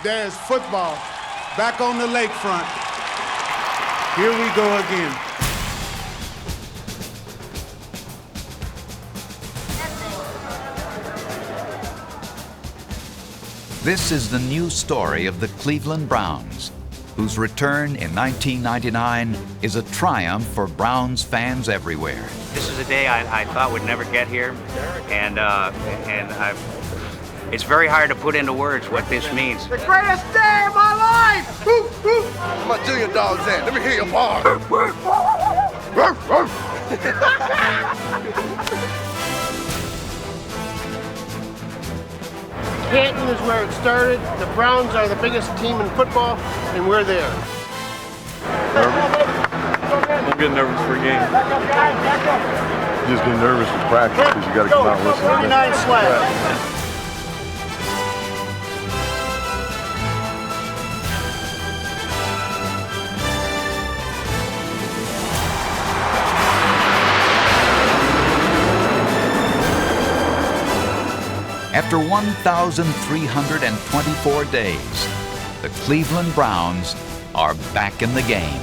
There's football back on the lakefront. Here we go again. This is the new story of the Cleveland Browns, whose return in 1999 is a triumph for Browns fans everywhere. This is a day I thought would never get here, and it's very hard to put into words what this means. The greatest day of my life! Where my junior dogs at? Let me hear your bark. Canton is where it started. The Browns are the biggest team in football, and we're there. I'm getting nervous for a game. You just get nervous with practice because you got to come out and listen. 39 slab. After 1,324 days, the Cleveland Browns are back in the game.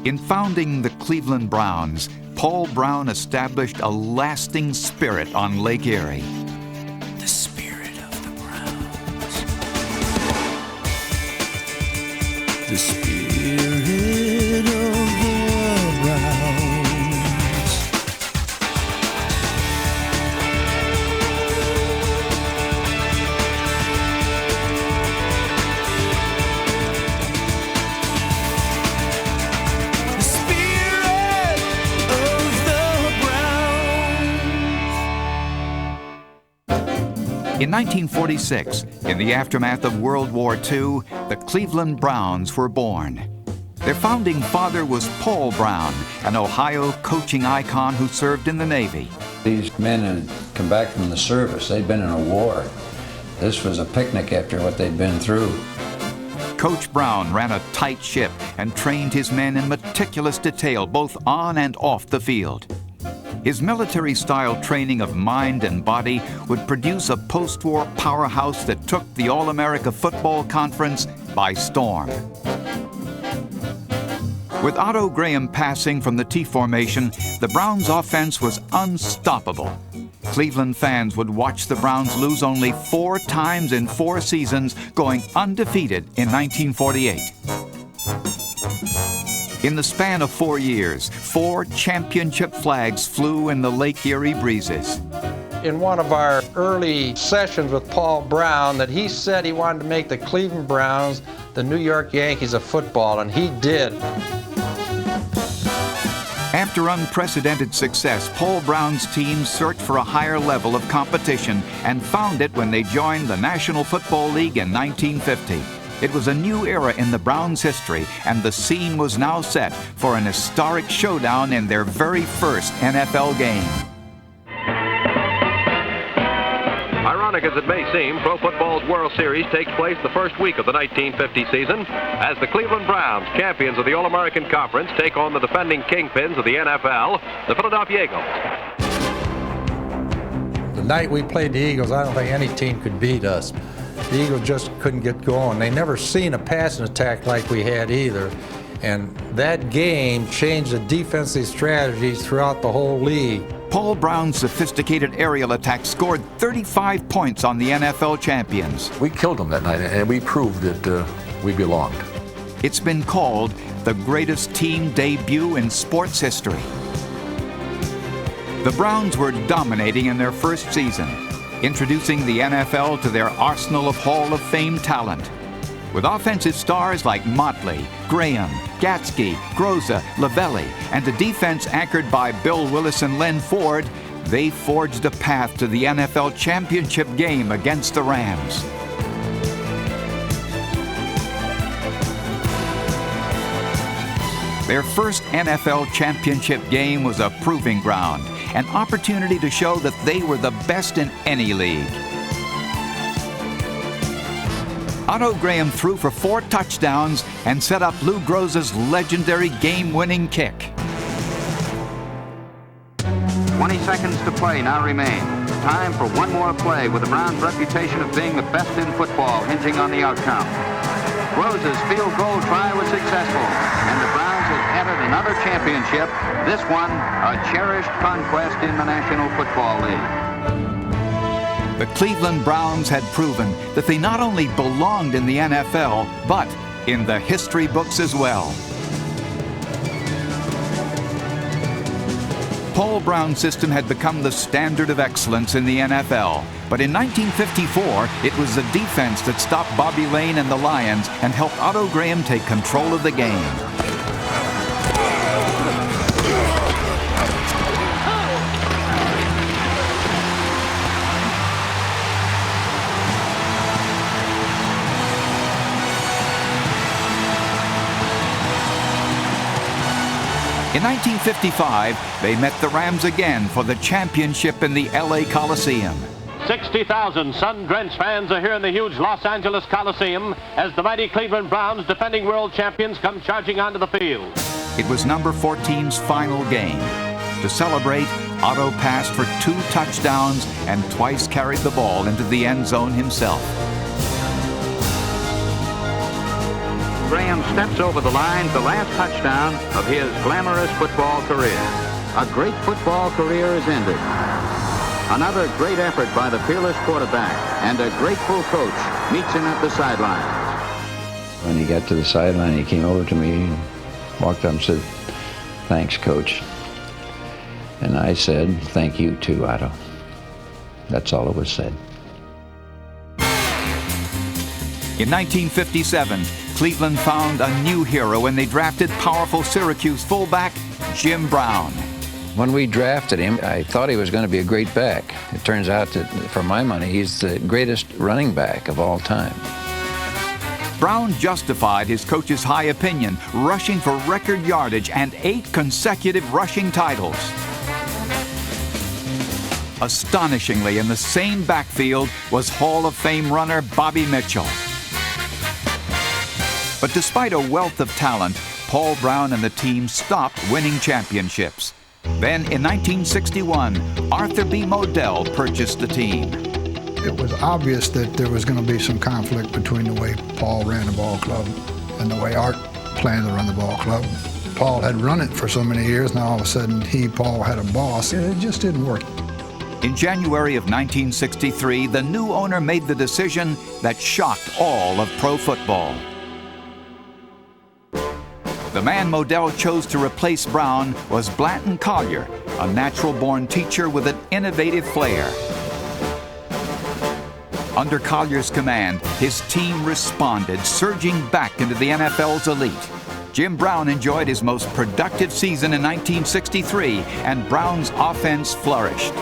In founding the Cleveland Browns, Paul Brown established a lasting spirit on Lake Erie. The spirit of the Browns. The spirit of the Browns. The spirit of the Browns. In 1946, in the aftermath of World War II, the Cleveland Browns were born. Their founding father was Paul Brown, an Ohio coaching icon who served in the Navy. These men had come back from the service. They'd been in a war. This was a picnic after what they'd been through. Coach Brown ran a tight ship and trained his men in meticulous detail, both on and off the field. His military-style training of mind and body would produce a post-war powerhouse that took the All-America Football Conference by storm. With Otto Graham passing from the T formation, the Browns' offense was unstoppable. Cleveland fans would watch the Browns lose only 4 times in 4 seasons, going undefeated in 1948. In the span of 4 years, 4 championship flags flew in the Lake Erie breezes. In one of our early sessions with Paul Brown, that he said he wanted to make the Cleveland Browns the New York Yankees of football, and he did. After unprecedented success, Paul Brown's team searched for a higher level of competition and found it when they joined the National Football League in 1950. It was a new era in the Browns' history, and the scene was now set for an historic showdown in their very first NFL game. Ironic as it may seem, Pro Football's World Series takes place the first week of the 1950 season as the Cleveland Browns, champions of the All-American Conference, take on the defending kingpins of the NFL, the Philadelphia Eagles. The night we played the Eagles, I don't think any team could beat us. The Eagles just couldn't get going. They never seen a passing attack like we had either. And that game changed the defensive strategies throughout the whole league. Paul Brown's sophisticated aerial attack scored 35 points on the NFL champions. We killed them that night, and we proved that we belonged. It's been called the greatest team debut in sports history. The Browns were dominating in their first season, introducing the NFL to their arsenal of Hall of Fame talent. With offensive stars like Motley, Graham, Gatsky, Groza, Lavelli, and a defense anchored by Bill Willis and Len Ford, they forged a path to the NFL championship game against the Rams. Their first NFL championship game was a proving ground, an opportunity to show that they were the best in any league. Otto Graham threw for 4 touchdowns and set up Lou Groza's legendary game-winning kick. 20 seconds to play now remain. Time for one more play with the Browns' reputation of being the best in football hinging on the outcome. Groza's field goal try was successful, and the Browns have entered another championship, this one a cherished conquest in the National Football League. The Cleveland Browns had proven that they not only belonged in the NFL, but in the history books as well. Paul Brown's system had become the standard of excellence in the NFL. But in 1954, it was the defense that stopped Bobby Lane and the Lions and helped Otto Graham take control of the game. In 1955, they met the Rams again for the championship in the LA Coliseum. 60,000 sun-drenched fans are here in the huge Los Angeles Coliseum as the mighty Cleveland Browns, defending world champions, come charging onto the field. It was number 14's final game. To celebrate, Otto passed for 2 touchdowns and twice carried the ball into the end zone himself. Graham steps over the line, the last touchdown of his glamorous football career. A great football career is ended. Another great effort by the fearless quarterback, and a grateful coach meets him at the sideline. When he got to the sideline, he came over to me and walked up and said, "Thanks, Coach." And I said, "Thank you too, Otto." That's all that was said. In 1957, Cleveland found a new hero when they drafted powerful Syracuse fullback Jim Brown. When we drafted him, I thought he was going to be a great back. It turns out that, for my money, he's the greatest running back of all time. Brown justified his coach's high opinion, rushing for record yardage and 8 consecutive rushing titles. Astonishingly, in the same backfield was Hall of Fame runner Bobby Mitchell. But despite a wealth of talent, Paul Brown and the team stopped winning championships. Then, in 1961, Arthur B. Modell purchased the team. It was obvious that there was going to be some conflict between the way Paul ran the ball club and the way Art planned to run the ball club. Paul had run it for so many years, now all of a sudden Paul had a boss, and it just didn't work. In January of 1963, the new owner made the decision that shocked all of pro football. The man Modell chose to replace Brown was Blanton Collier, a natural-born teacher with an innovative flair. Under Collier's command, his team responded, surging back into the NFL's elite. Jim Brown enjoyed his most productive season in 1963, and Brown's offense flourished.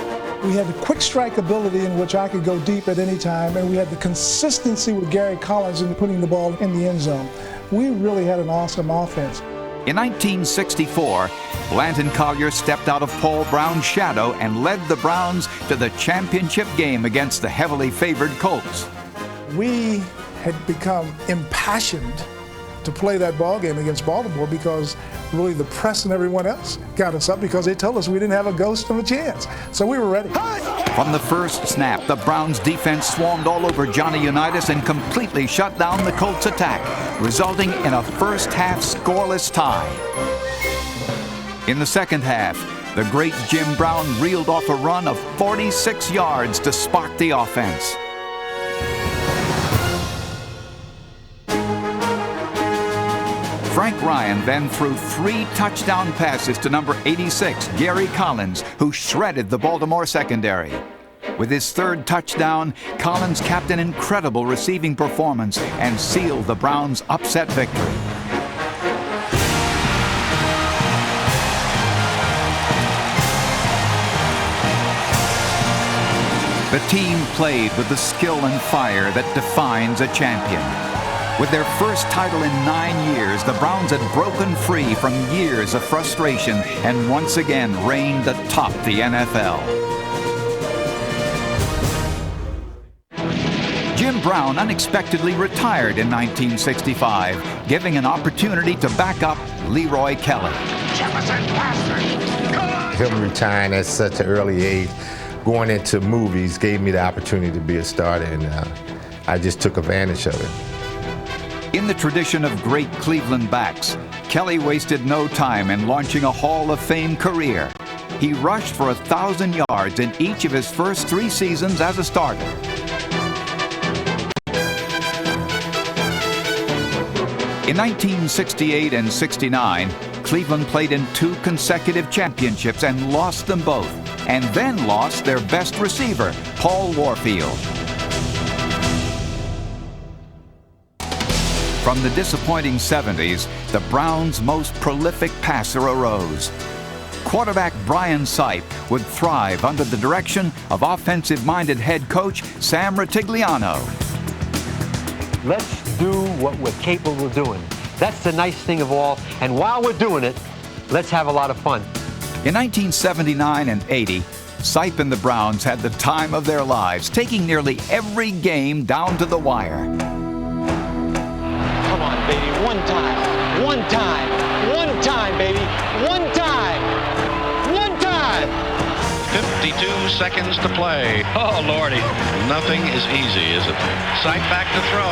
We had the quick strike ability in which I could go deep at any time, and we had the consistency with Gary Collins in putting the ball in the end zone. We really had an awesome offense. In 1964, Blanton Collier stepped out of Paul Brown's shadow and led the Browns to the championship game against the heavily favored Colts. We had become impassioned to play that ball game against Baltimore because really the press and everyone else got us up because they told us we didn't have a ghost of a chance. So we were ready. From the first snap, the Browns defense swarmed all over Johnny Unitas and completely shut down the Colts attack, resulting in a first half scoreless tie. In the second half, the great Jim Brown reeled off a run of 46 yards to spark the offense. Frank Ryan then threw 3 touchdown passes to number 86, Gary Collins, who shredded the Baltimore secondary. With his 3rd touchdown, Collins capped an incredible receiving performance and sealed the Browns' upset victory. The team played with the skill and fire that defines a champion. With their first title in 9 years, the Browns had broken free from years of frustration and once again reigned atop the NFL. Jim Brown unexpectedly retired in 1965, giving an opportunity to back up Leroy Kelly. Him retiring at such an early age, going into movies, gave me the opportunity to be a starter, and I just took advantage of it. In the tradition of great Cleveland backs, Kelly wasted no time in launching a Hall of Fame career. He rushed for 1,000 yards in each of his first 3 seasons as a starter. In 1968 and 69, Cleveland played in 2 consecutive championships and lost them both, and then lost their best receiver, Paul Warfield. From the disappointing 70s, the Browns' most prolific passer arose. Quarterback Brian Sipe would thrive under the direction of offensive-minded head coach Sam Ratigliano. Let's do what we're capable of doing. That's the nice thing of all, and while we're doing it, let's have a lot of fun. In 1979 and 80, Sipe and the Browns had the time of their lives, taking nearly every game down to the wire. Come on, baby, one time, baby, one time. 52 seconds to play. Oh, Lordy. Nothing is easy, is it? Sipe back to throw.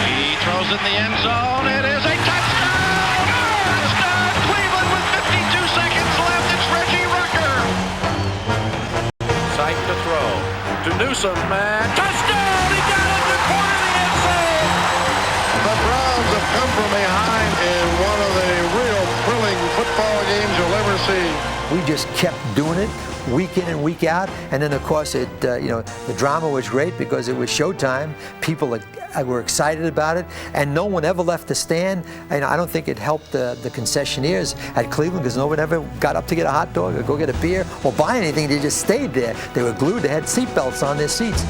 He throws in the end zone. It is a touchdown! Touchdown! Cleveland with 52 seconds left. It's Reggie Rucker. Sipe to throw. To Newsom, man. Touchdown! He got it to corner the end zone. The Browns have come from behind in one of the real thrilling football games you'll ever see. We just kept doing it week in and week out, and then of course the drama was great because it was showtime. People were excited about it, and no one ever left the stand. And I don't think it helped the concessionaires at Cleveland because no one ever got up to get a hot dog or go get a beer or buy anything. They just stayed there. They were glued. They had seatbelts on their seats.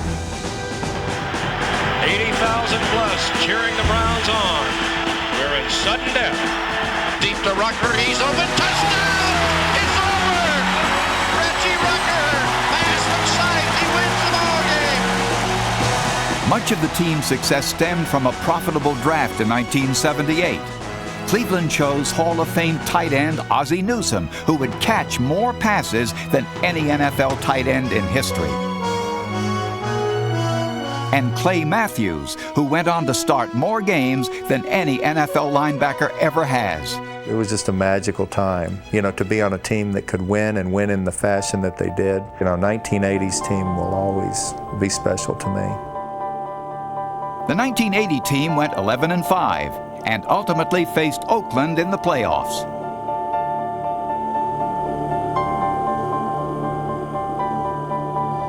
80,000 plus cheering the Browns on. We're in sudden death. Deep to Rucker. He's open. Touchdown! It's over! Reggie Rucker, pass from sight. He wins the ball game. Much of the team's success stemmed from a profitable draft in 1978. Cleveland chose Hall of Fame tight end Ozzie Newsome, who would catch more passes than any NFL tight end in history. And Clay Matthews, who went on to start more games than any NFL linebacker ever has. It was just a magical time, to be on a team that could win and win in the fashion that they did. 1980s team will always be special to me. The 1980 team went 11-5 and ultimately faced Oakland in the playoffs.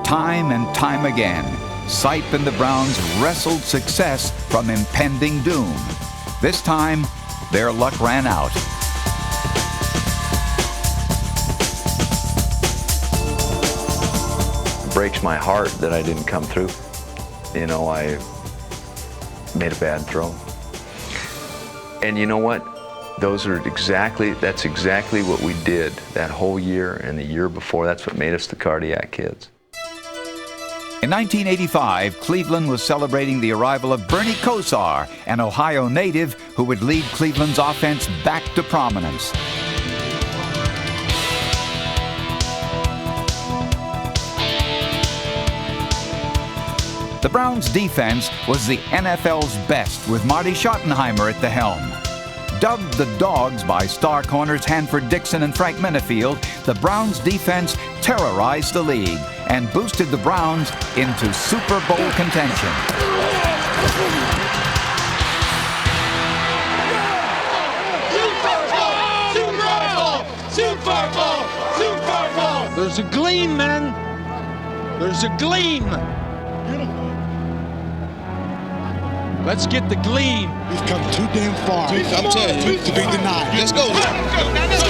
Time and time again, Sipe and the Browns wrestled success from impending doom. This time, their luck ran out. It breaks my heart that I didn't come through. I made a bad throw. And you know what? That's exactly what we did that whole year and the year before. That's what made us the Cardiac Kids. In 1985, Cleveland was celebrating the arrival of Bernie Kosar, an Ohio native who would lead Cleveland's offense back to prominence. The Browns' defense was the NFL's best, with Marty Schottenheimer at the helm. Dubbed the Dogs by star corners Hanford Dixon and Frank Minifield, the Browns' defense terrorized the league and boosted the Browns into Super Bowl contention. Super Bowl! There's a gleam, man. There's a gleam. Let's get the gleam. We've come too damn far. I'm telling you, to be denied. Let's go. Let's go.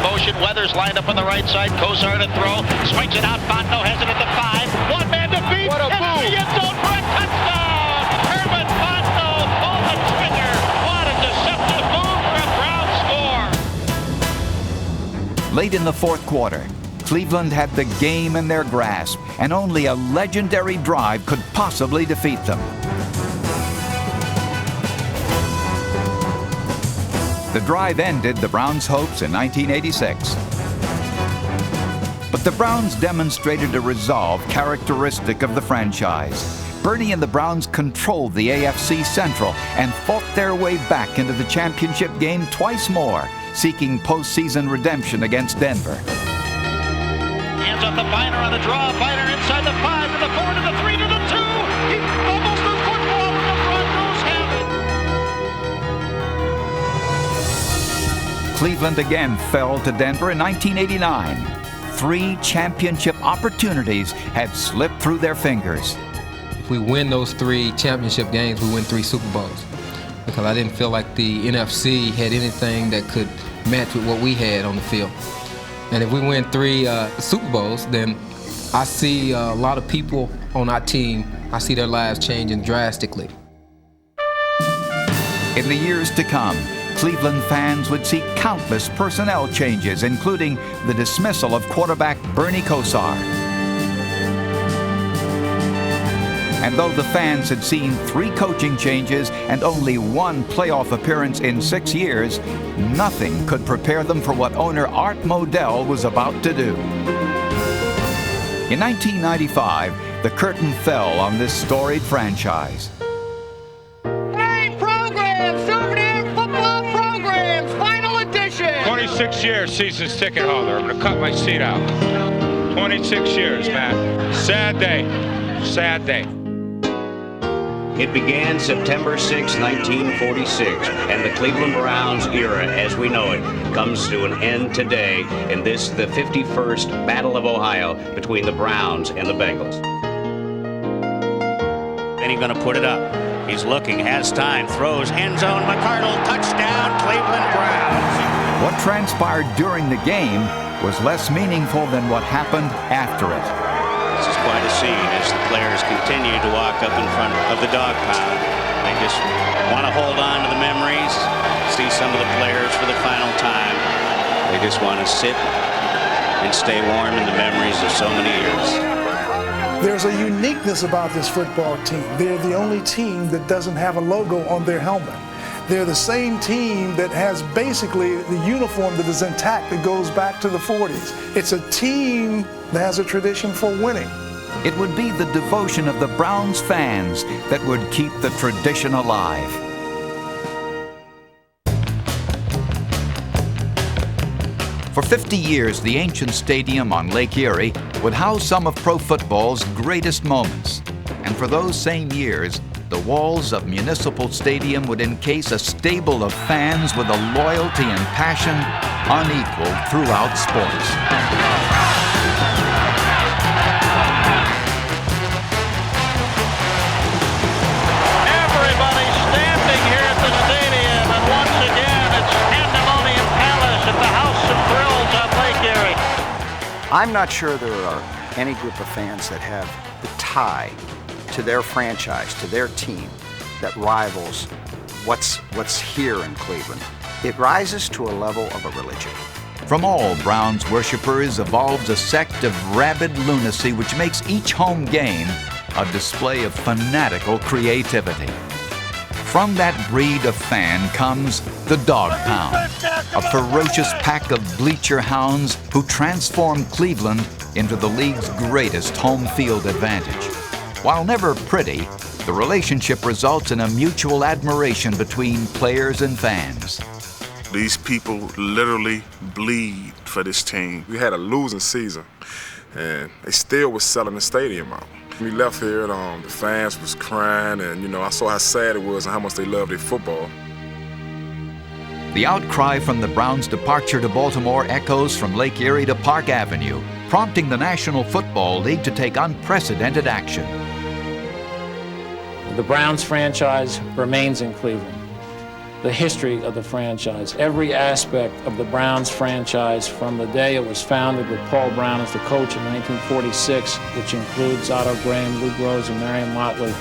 Motion, Weathers lined up on the right side. Kosar to throw. Swings it out. Fontenot has it at the 5. One man to beat. What a move. The end zone for a touchdown. Herman Fontenot on the trigger. What a deceptive move for a Brown score. Late in the fourth quarter, Cleveland had the game in their grasp, and only a legendary drive could possibly defeat them. The drive ended the Browns' hopes in 1986. But the Browns demonstrated a resolve characteristic of the franchise. Bernie and the Browns controlled the AFC Central and fought their way back into the championship game twice more, seeking postseason redemption against Denver. Hands up the Biner on the draw. Biner inside the 5 to the 4 to the 3 to the 2. He fumbles the football and the Broncos have it. Cleveland again fell to Denver in 1989. 3 championship opportunities had slipped through their fingers. If we win those 3 championship games, we win 3 Super Bowls. Because I didn't feel like the NFC had anything that could match with what we had on the field. And if we win 3 Super Bowls, then I see a lot of people on our team, I see their lives changing drastically. In the years to come, Cleveland fans would see countless personnel changes, including the dismissal of quarterback Bernie Kosar. And though the fans had seen 3 coaching changes and only 1 playoff appearance in 6 years, nothing could prepare them for what owner Art Modell was about to do. In 1995, the curtain fell on this storied franchise. 26 years season's ticket holder. I'm gonna cut my seat out. 26 years, man. Sad day. Sad day. It began September 6, 1946, and the Cleveland Browns era, as we know it, comes to an end today in this, the 51st Battle of Ohio between the Browns and the Bengals. Then he's gonna put it up. He's looking, has time, throws, end zone, McCardle, touchdown, Cleveland Browns. What transpired during the game was less meaningful than what happened after it. This is quite a scene as the players continue to walk up in front of the dog pound. They just want to hold on to the memories, see some of the players for the final time. They just want to sit and stay warm in the memories of so many years. There's a uniqueness about this football team. They're the only team that doesn't have a logo on their helmet. They're the same team that has basically the uniform that is intact that goes back to the 40s. It's a team that has a tradition for winning. It would be the devotion of the Browns fans that would keep the tradition alive. For 50 years, the ancient stadium on Lake Erie would house some of pro football's greatest moments. And for those same years, the walls of Municipal Stadium would encase a stable of fans with a loyalty and passion unequaled throughout sports. Everybody standing here at the stadium, and once again, it's Pandemonium Palace at the House of Thrills on Lake Erie. I'm not sure there are any group of fans that have the tie to their franchise, to their team, that rivals what's here in Cleveland. It rises to a level of a religion. From all Browns worshipers evolves a sect of rabid lunacy which makes each home game a display of fanatical creativity. From that breed of fan comes the Dog Pound, a ferocious pack of bleacher hounds who transform Cleveland into the league's greatest home field advantage. While never pretty, the relationship results in a mutual admiration between players and fans. These people literally bleed for this team. We had a losing season, and they still was selling the stadium out. We left here, and the fans was crying, and I saw how sad it was and how much they loved their football. The outcry from the Browns' departure to Baltimore echoes from Lake Erie to Park Avenue, prompting the National Football League to take unprecedented action. The Browns franchise remains in Cleveland. The history of the franchise, every aspect of the Browns franchise from the day it was founded with Paul Brown as the coach in 1946, which includes Otto Graham, Lou Groza, and Marion Motley,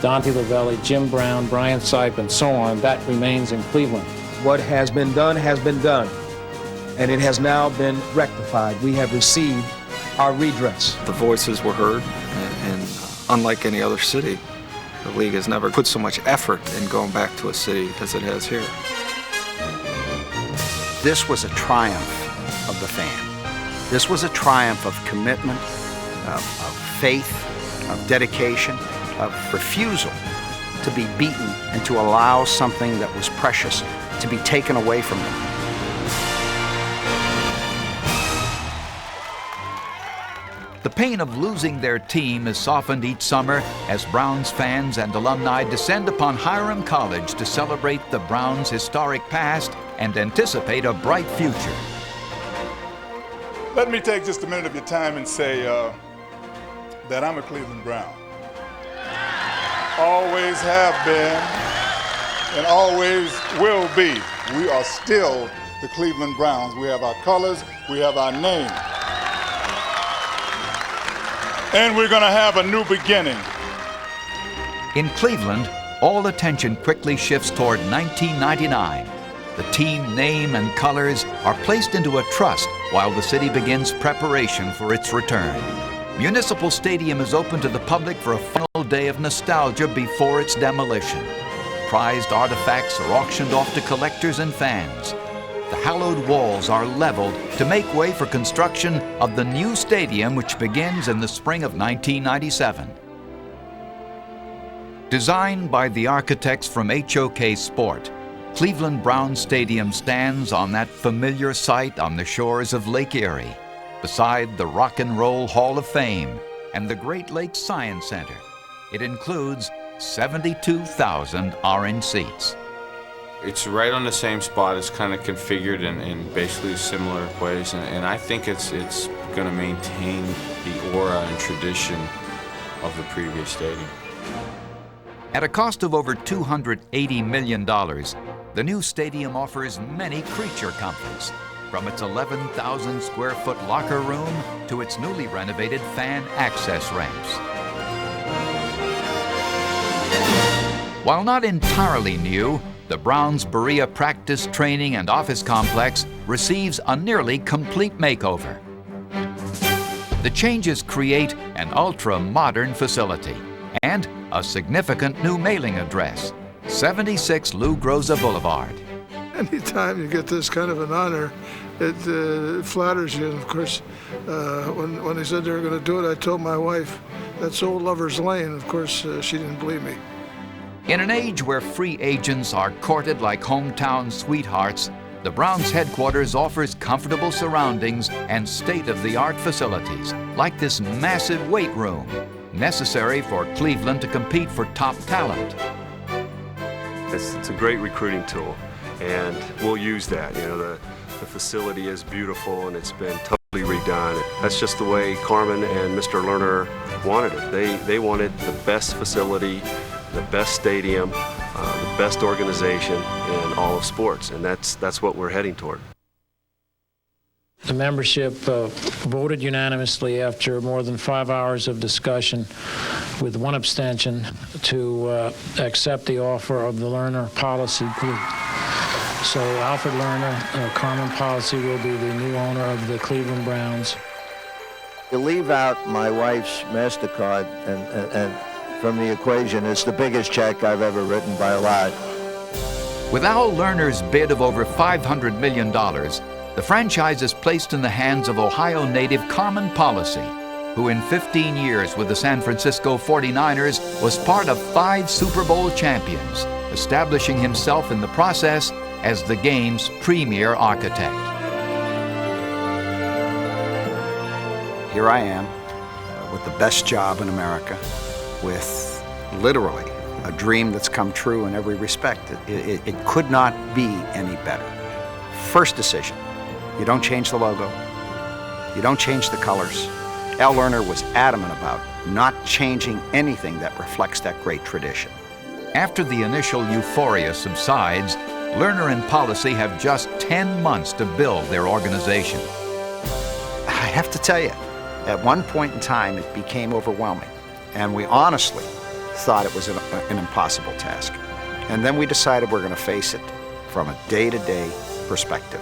Dante Lavelli, Jim Brown, Brian Sipe, and so on, that remains in Cleveland. What has been done has been done. and it has now been rectified. We have received our redress. The voices were heard, and unlike any other city, the league has never put so much effort in going back to a city as it has here. This was a triumph of the fan. This was a triumph of commitment, of faith, of dedication, of refusal to be beaten and to allow something that was precious to be taken away from them. The pain of losing their team is softened each summer as Browns fans and alumni descend upon Hiram College to celebrate the Browns' historic past and anticipate a bright future. Let me take just a minute of your time and say that I'm a Cleveland Brown. Always have been and always will be. We are still the Cleveland Browns. We have our colors, we have our name. And we're going to have a new beginning. In Cleveland, all attention quickly shifts toward 1999. The team name and colors are placed into a trust while the city begins preparation for its return. Municipal Stadium is open to the public for a final day of nostalgia before its demolition. Prized artifacts are auctioned off to collectors and fans. The hallowed walls are leveled to make way for construction of the new stadium, which begins in the spring of 1997. Designed by the architects from HOK Sport, Cleveland Browns Stadium stands on that familiar site on the shores of Lake Erie, beside the Rock and Roll Hall of Fame and the Great Lakes Science Center. It includes 72,000 orange seats. It's right on the same spot. It's kind of configured in basically similar ways, and I think it's going to maintain the aura and tradition of the previous stadium. At a cost of over $280 million, the new stadium offers many creature comforts, from its 11,000 square foot locker room to its newly renovated fan access ramps. While not entirely new, the Browns' Berea practice, training, and office complex receives a nearly complete makeover. The changes create an ultra-modern facility and a significant new mailing address, 76 Lou Groza Boulevard. Anytime you get this kind of an honor, it flatters you. And of course, when they said they were going to do it, I told my wife, that's Old Lover's Lane. Of course, she didn't believe me. In an age where free agents are courted like hometown sweethearts, the Browns headquarters offers comfortable surroundings and state-of-the-art facilities, like this massive weight room, necessary for Cleveland to compete for top talent. It's a great recruiting tool, and we'll use that. You know, the facility is beautiful, and it's been totally redone. That's just the way Carmen and Mr. Lerner wanted it. They wanted the best facility, the best stadium, the best organization in all of sports, and that's what we're heading toward. The membership voted unanimously after more than 5 hours of discussion with one abstention to accept the offer of the Lerner policy group. So Alfred Lerner, Carmen Policy, will be the new owner of the Cleveland Browns. You leave out my wife's MasterCard and from the equation, it's the biggest check I've ever written by a lot. With Al Lerner's bid of over $500 million, the franchise is placed in the hands of Ohio native Carmen Policy, who in 15 years with the San Francisco 49ers was part of 5 Super Bowl champions, establishing himself in the process as the game's premier architect. Here I am with the best job in America, with literally a dream that's come true in every respect. It could not be any better. First decision, you don't change the logo, you don't change the colors. Al Lerner was adamant about not changing anything that reflects that great tradition. After the initial euphoria subsides, Lerner and Policy have just 10 months to build their organization. I have to tell you, at one point in time, it became overwhelming. And we honestly thought it was an impossible task. And then we decided we're going to face it from a day-to-day perspective.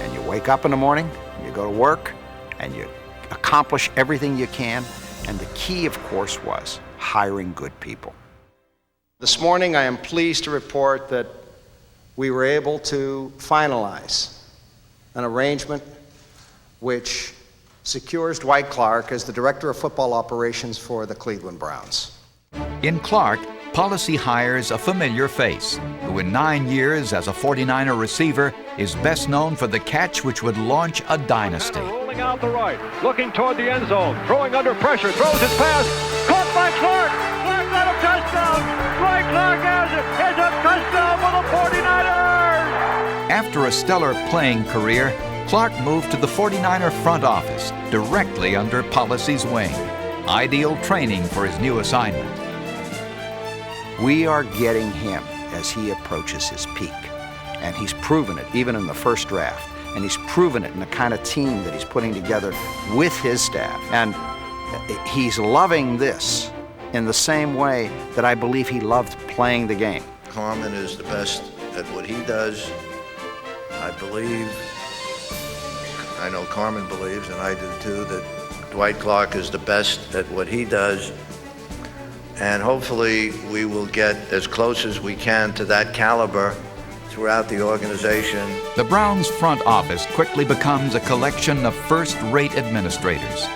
And you wake up in the morning, you go to work, and you accomplish everything you can. And the key, of course, was hiring good people. This morning, I am pleased to report that we were able to finalize an arrangement which secures Dwight Clark as the Director of Football Operations for the Cleveland Browns. In Clark, policy hires a familiar face, who in 9 years as a 49er receiver is best known for the catch which would launch a dynasty. Rolling out the right, looking toward the end zone, throwing under pressure, throws his pass, caught by Clark! Clark got a touchdown! Dwight Clark has it! It's a touchdown for the 49ers! After a stellar playing career, Clark moved to the 49er front office, directly under Policy's wing. Ideal training for his new assignment. We are getting him as he approaches his peak. And he's proven it, even in the first draft. And he's proven it in the kind of team that he's putting together with his staff. And he's loving this in the same way that I believe he loved playing the game. Carmen is the best at what he does. I believe, I know Carmen believes, and I do too, that Dwight Clark is the best at what he does. And hopefully we will get as close as we can to that caliber throughout the organization. The Browns front office quickly becomes a collection of first-rate administrators.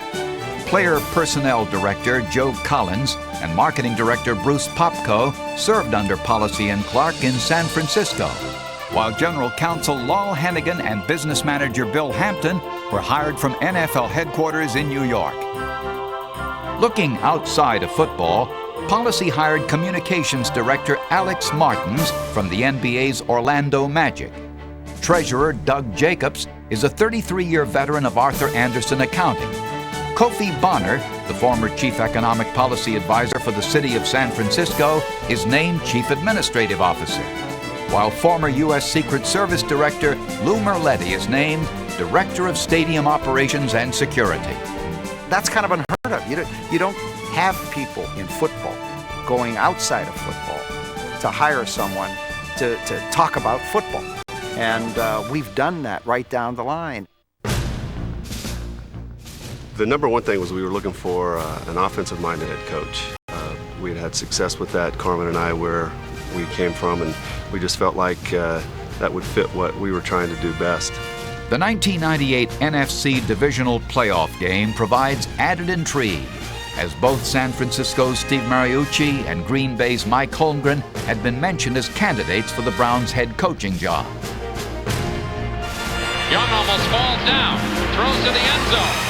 Player Personnel Director Joe Collins and Marketing Director Bruce Popko served under Policy and Clark in San Francisco, while General Counsel Lol Hennigan and Business Manager Bill Hampton were hired from NFL headquarters in New York. Looking outside of football, Policy hired Communications Director Alex Martins from the NBA's Orlando Magic. Treasurer Doug Jacobs is a 33-year veteran of Arthur Andersen Accounting. Kofi Bonner, the former Chief Economic Policy Advisor for the City of San Francisco, is named Chief Administrative Officer, while former U.S. Secret Service Director Lou Merletti is named Director of Stadium Operations and Security. That's kind of unheard of. You don't have people in football going outside of football to hire someone to talk about football. And we've done that right down the line. The number one thing was we were looking for an offensive-minded head coach. We had success with that, Carmen and I, where we came from, and we just felt like that would fit what we were trying to do best. The 1998 NFC Divisional Playoff game provides added intrigue, as both San Francisco's Steve Mariucci and Green Bay's Mike Holmgren had been mentioned as candidates for the Browns' head coaching job. Young almost falls down, throws to the end zone.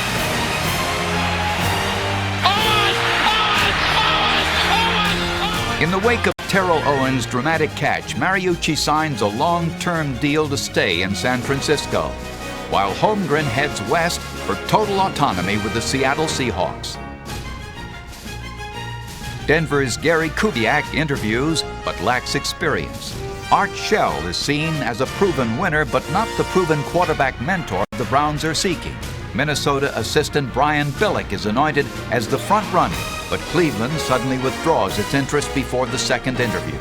In the wake of Terrell Owens' dramatic catch, Mariucci signs a long-term deal to stay in San Francisco, while Holmgren heads west for total autonomy with the Seattle Seahawks. Denver's Gary Kubiak interviews but lacks experience. Art Shell is seen as a proven winner but not the proven quarterback mentor the Browns are seeking. Minnesota assistant Brian Billick is anointed as the front runner, but Cleveland suddenly withdraws its interest before the second interview.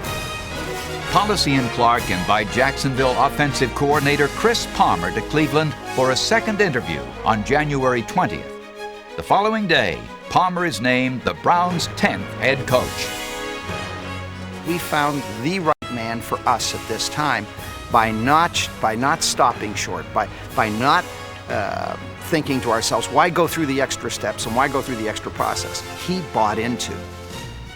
Policy and Clark invite Jacksonville offensive coordinator Chris Palmer to Cleveland for a second interview on January 20th. The following day, Palmer is named the Browns' 10th head coach. We found the right man for us at this time by not stopping short, by not thinking to ourselves, why go through the extra steps and why go through the extra process? He bought into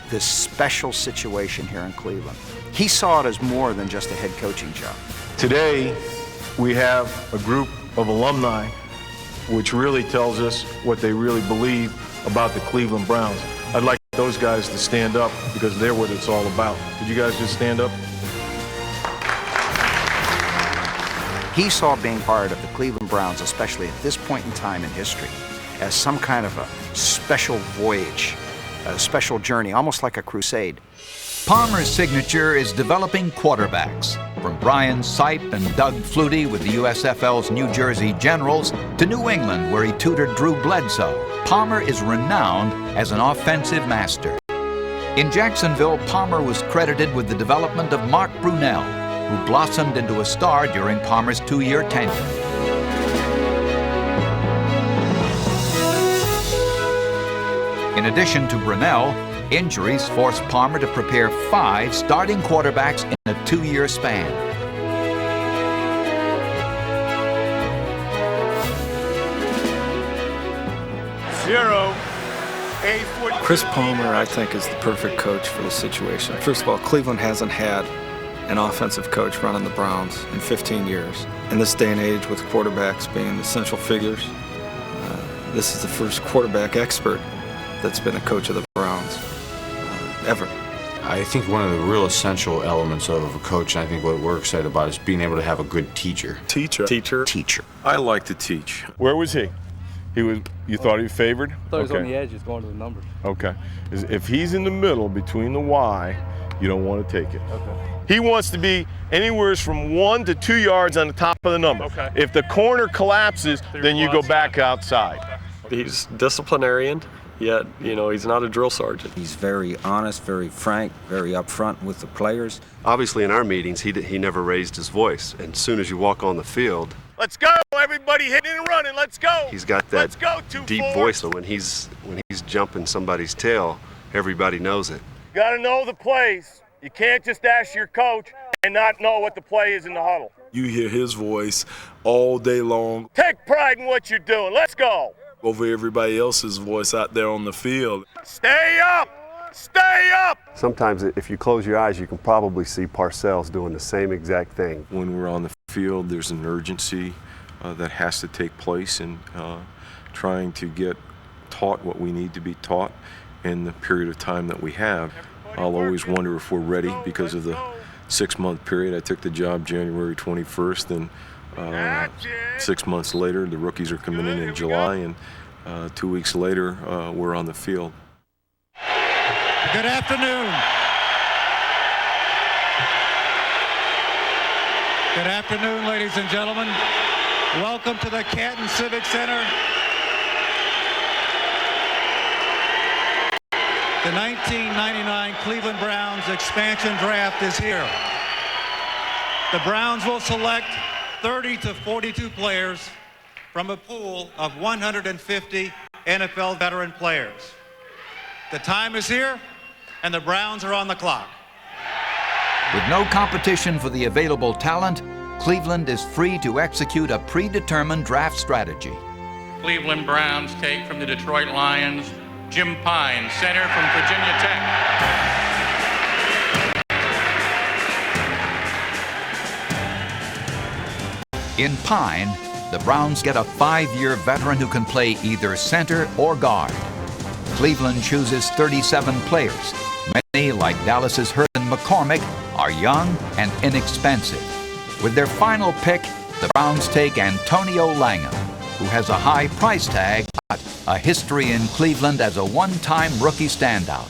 this special situation here in Cleveland. He saw it as more than just a head coaching job. Today, we have a group of alumni which really tells us what they really believe about the Cleveland Browns. I'd like those guys to stand up because they're what it's all about. Could you guys just stand up? He saw being part of the Cleveland Browns, especially at this point in time in history, as some kind of a special voyage, a special journey, almost like a crusade. Palmer's signature is developing quarterbacks, from Brian Sipe and Doug Flutie with the USFL's New Jersey Generals to New England, where he tutored Drew Bledsoe. Palmer is renowned as an offensive master. In Jacksonville, Palmer was credited with the development of Mark Brunell, who blossomed into a star during Palmer's 2-year tenure. In addition to Brunell, injuries forced Palmer to prepare 5 starting quarterbacks in a 2-year span. Chris Palmer, I think, is the perfect coach for the situation. First of all, Cleveland hasn't had an offensive coach running the Browns in 15 years. In this day and age, with quarterbacks being the central figures, this is the first quarterback expert that's been a coach of the Browns ever. I think one of the real essential elements of a coach, and I think what we're excited about, is being able to have a good teacher. Teacher. I like to teach. Where was he? You thought he was favored? I thought he was on the edge, just going to the numbers. Okay. If he's in the middle between the Y, you don't want to take it. Okay. He wants to be anywhere from 1 to 2 yards on the top of the number. Okay. If the corner collapses, then you go back outside. He's disciplinarian, yet, he's not a drill sergeant. He's very honest, very frank, very upfront with the players. Obviously, in our meetings, he never raised his voice. And as soon as you walk on the field, Let's go, everybody hitting and running, let's go. He's got that deep voice, so when he's jumping somebody's tail, everybody knows it. You gotta know the plays. You can't just ask your coach and not know what the play is in the huddle. You hear his voice all day long. Take pride in what you're doing, let's go. Over everybody else's voice out there on the field. Stay up! Stay up! Sometimes if you close your eyes, you can probably see Parcells doing the same exact thing. When we're on the field, there's an urgency that has to take place in trying to get taught what we need to be taught in the period of time that we have. I'll always wonder if we're ready because of the 6-month period. I took the job January 21st, and 6 months later, the rookies are coming in July, and 2 weeks later, we're on the field. Good afternoon. Good afternoon, ladies and gentlemen. Welcome to the Canton Civic Center. The 1999 Cleveland Browns expansion draft is here. The Browns will select 30 to 42 players from a pool of 150 NFL veteran players. The time is here, and the Browns are on the clock. With no competition for the available talent, Cleveland is free to execute a predetermined draft strategy. Cleveland Browns take from the Detroit Lions Jim Pine, center from Virginia Tech. In Pine, the Browns get a 5-year veteran who can play either center or guard. Cleveland chooses 37 players. Many, like Dallas's Herman McCormick, are young and inexpensive. With their final pick, the Browns take Antonio Langham, who has a high price tag, but a history in Cleveland as a one-time rookie standout.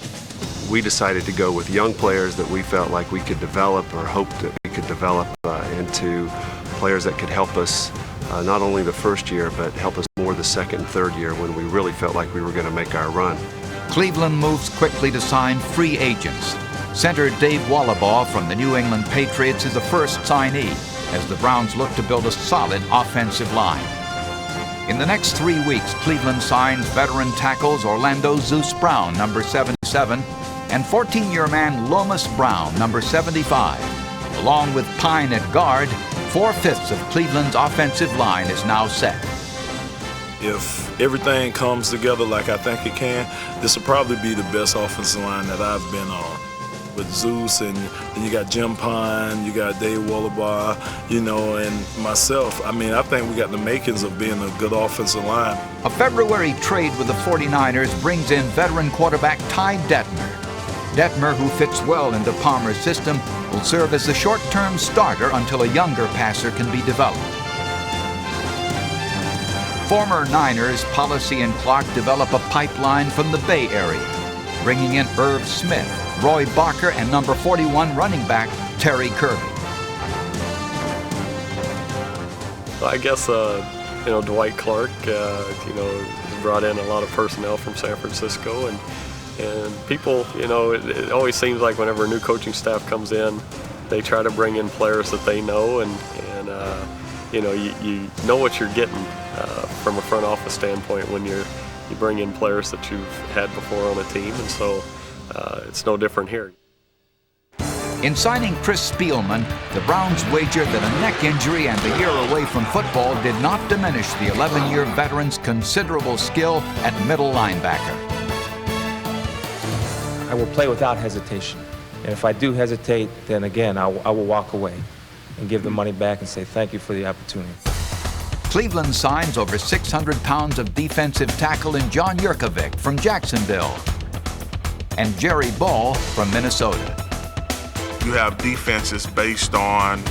We decided to go with young players that we felt like we could develop, or hoped that we could develop into players that could help us not only the first year, but help us more the second and third year when we really felt like we were going to make our run. Cleveland moves quickly to sign free agents. Center Dave Wallabaugh from the New England Patriots is the first signee, as the Browns look to build a solid offensive line. In the next 3 weeks, Cleveland signs veteran tackles Orlando Zeus Brown, number 77, and 14-year man Lomas Brown, number 75. Along with Pine at guard, 4/5 of Cleveland's offensive line is now set. If everything comes together like I think it can, this will probably be the best offensive line that I've been on. With Zeus, and then you got Jim Pine, you got Dave Wallabaugh, and myself. I mean, I think we got the makings of being a good offensive line. A February trade with the 49ers brings in veteran quarterback Ty Detmer. Detmer, who fits well into Palmer's system, will serve as the short-term starter until a younger passer can be developed. Former Niners Policy and Clark develop a pipeline from the Bay Area, bringing in Irv Smith, Roy Barker, and number 41 running back Terry Kirby. I guess, Dwight Clark, brought in a lot of personnel from San Francisco, and people, it always seems like whenever a new coaching staff comes in, they try to bring in players that they know, and you know what you're getting from a front office standpoint when you're You bring in players that you've had before on a team, and so it's no different here. In signing Chris Spielman, the Browns wagered that a neck injury and a year away from football did not diminish the 11-year veteran's considerable skill at middle linebacker. I will play without hesitation. And if I do hesitate, then again, I will walk away and give the money back and say thank you for the opportunity. Cleveland signs over 600 pounds of defensive tackle in John Yurkovich from Jacksonville and Jerry Ball from Minnesota. You have defenses based on,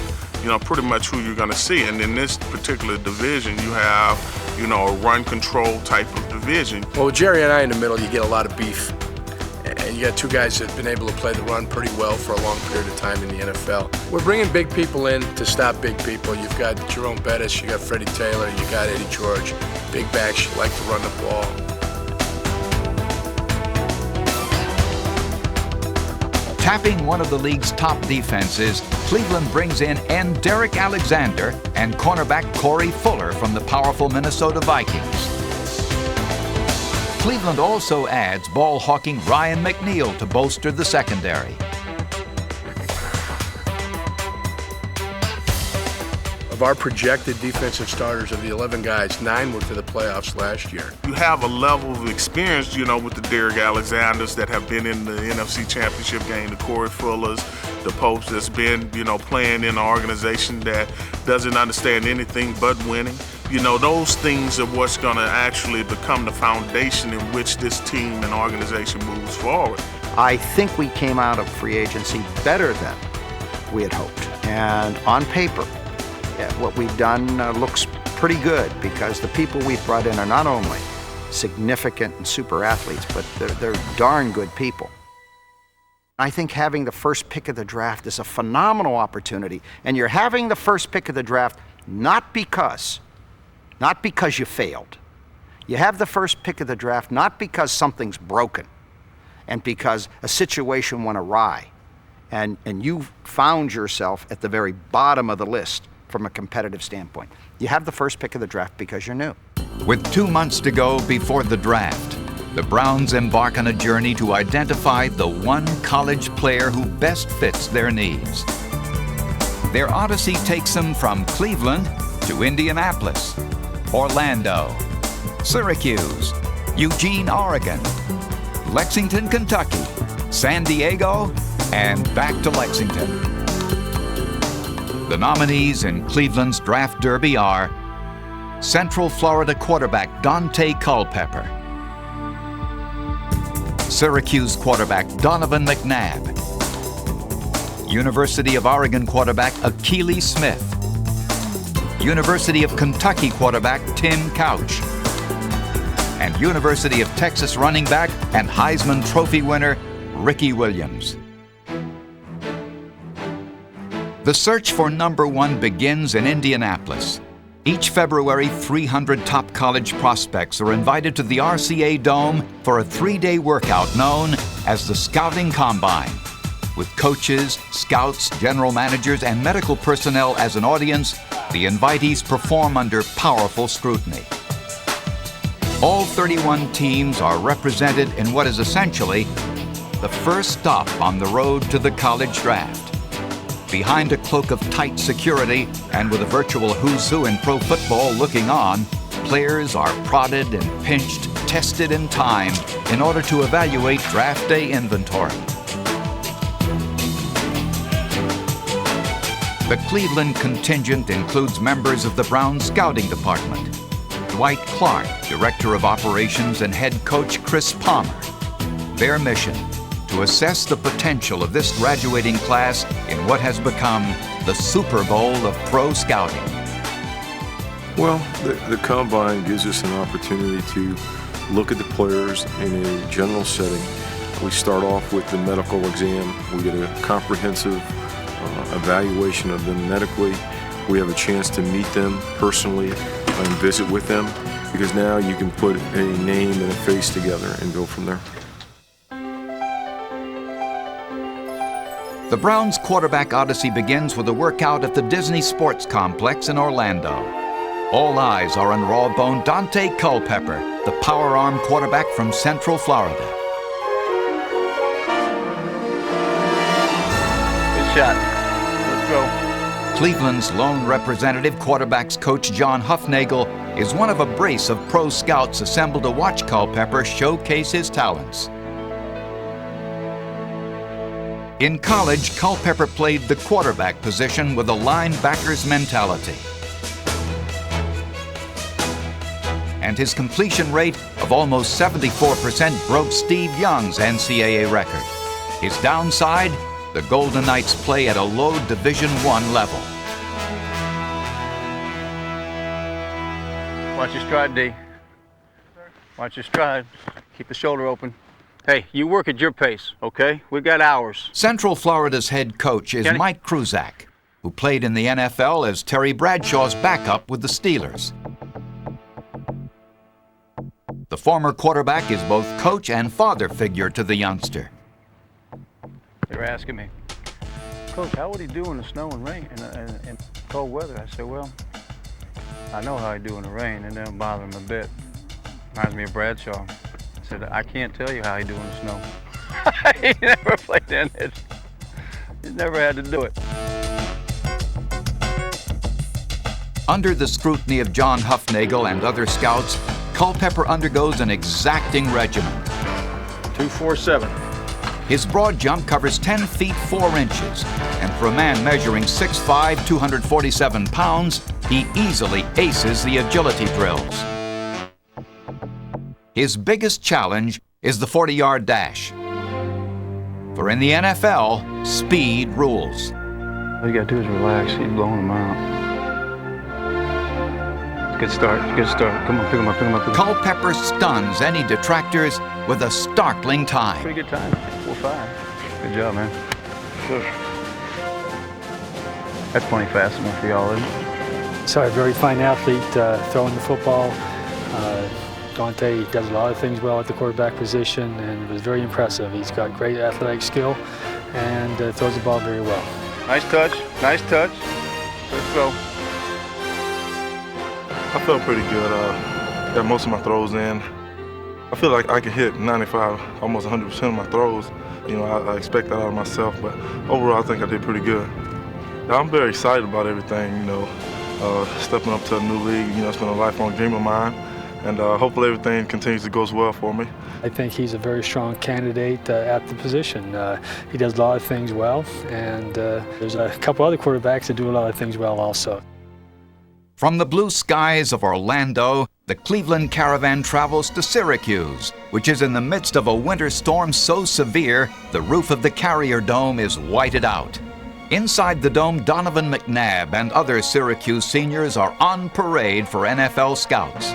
pretty much who you're going to see. And in this particular division, you have, a run control type of division. Well, with Jerry and I in the middle, you get a lot of beef. And you got two guys that have been able to play the run pretty well for a long period of time in the NFL. We're bringing big people in to stop big people. You've got Jerome Bettis, you got Freddie Taylor, you got Eddie George. Big backs like to run the ball. Tapping one of the league's top defenses, Cleveland brings in end Derek Alexander and cornerback Corey Fuller from the powerful Minnesota Vikings. Cleveland also adds ball-hawking Ryan McNeil to bolster the secondary. Of our projected defensive starters, of the 11 guys, 9 went to the playoffs last year. You have a level of experience, with the Derek Alexanders that have been in the NFC Championship game, the Corey Fullers, the Popes that's been, playing in an organization that doesn't understand anything but winning. Those things are what's going to actually become the foundation in which this team and organization moves forward. I think we came out of free agency better than we had hoped. And on paper, what we've done looks pretty good because the people we've brought in are not only significant and super athletes, but they're darn good people. I think having the first pick of the draft is a phenomenal opportunity. And you're having the first pick of the draft not because you failed. You have the first pick of the draft not because something's broken and because a situation went awry and you found yourself at the very bottom of the list from a competitive standpoint. You have the first pick of the draft because you're new. With 2 months to go before the draft, the Browns embark on a journey to identify the one college player who best fits their needs. Their odyssey takes them from Cleveland to Indianapolis, Orlando, Syracuse, Eugene, Oregon, Lexington, Kentucky, San Diego, and back to Lexington. The nominees in Cleveland's draft derby are Central Florida quarterback Dante Culpepper, Syracuse quarterback Donovan McNabb, University of Oregon quarterback Akili Smith, University of Kentucky quarterback Tim Couch, and University of Texas running back and Heisman Trophy winner Ricky Williams. The search for number one begins in Indianapolis. Each February, 300 top college prospects are invited to the RCA Dome for a 3-day workout known as the Scouting Combine. With coaches, scouts, general managers, and medical personnel as an audience, the invitees perform under powerful scrutiny. All 31 teams are represented in what is essentially the first stop on the road to the college draft. Behind a cloak of tight security and with a virtual who's who in pro football looking on, players are prodded and pinched, tested and timed in order to evaluate draft day inventory. The Cleveland contingent includes members of the Browns scouting department, Dwight Clark, Director of Operations, and head coach Chris Palmer. Their mission: to assess the potential of this graduating class in what has become the Super Bowl of pro scouting. Well, the Combine gives us an opportunity to look at the players in a general setting. We start off with the medical exam. We get a comprehensive evaluation of them medically. We have a chance to meet them personally and visit with them, because now you can put a name and a face together and go from there. The Browns' quarterback odyssey begins with a workout at the Disney Sports Complex in Orlando. All eyes are on raw-boned Dante Culpepper, the power arm quarterback from Central Florida. Good shot. Good throw. Cleveland's lone representative quarterbacks coach John Huffnagel is one of a brace of pro scouts assembled to watch Culpepper showcase his talents. In college, Culpepper played the quarterback position with a linebacker's mentality. And his completion rate of almost 74% broke Steve Young's NCAA record. His downside, the Golden Knights play at a low Division I level. Watch your stride, D. Watch your stride. Keep the shoulder open. Hey, you work at your pace, okay? We got hours. Central Florida's head coach is Mike Kruzak, who played in the NFL as Terry Bradshaw's backup with the Steelers. The former quarterback is both coach and father figure to the youngster. They were asking me, Coach, how would he do in the snow and rain and cold weather? I said, well, I know how he do in the rain, and it don't bother him a bit. Reminds me of Bradshaw. I said, I can't tell you how he do in the snow. He never played in it. He never had to do it. Under the scrutiny of John Huffnagel and other scouts, Culpepper undergoes an exacting regimen. 247. His broad jump covers 10 feet 4 inches, and for a man measuring 6'5", 247 pounds, he easily aces the agility drills. His biggest challenge is the 40-yard dash. For in the NFL, speed rules. All you gotta do is relax. He's blowing them out. Good start, good start. Come on, pick him up, pick him up. Pick him up. Culpepper stuns any detractors with a startling time. Pretty good time, 4.5. Good job, man. Good. That's plenty fast enough for y'all, isn't it? So a very fine athlete throwing the football. Dante does a lot of things well at the quarterback position and it was very impressive. He's got great athletic skill and throws the ball very well. Nice touch, nice touch. Good throw. I felt pretty good. Got most of my throws in. I feel like I can hit 95, almost 100% of my throws. You know, I expect that out of myself, but overall I think I did pretty good. I'm very excited about everything, you know, stepping up to a new league. You know, it's been a lifelong dream of mine, and hopefully everything continues to go well for me. I think he's a very strong candidate at the position. He does a lot of things well, and there's a couple other quarterbacks that do a lot of things well also. From the blue skies of Orlando, the Cleveland Caravan travels to Syracuse, which is in the midst of a winter storm so severe the roof of the Carrier Dome is whited out. Inside the dome, Donovan McNabb and other Syracuse seniors are on parade for NFL scouts.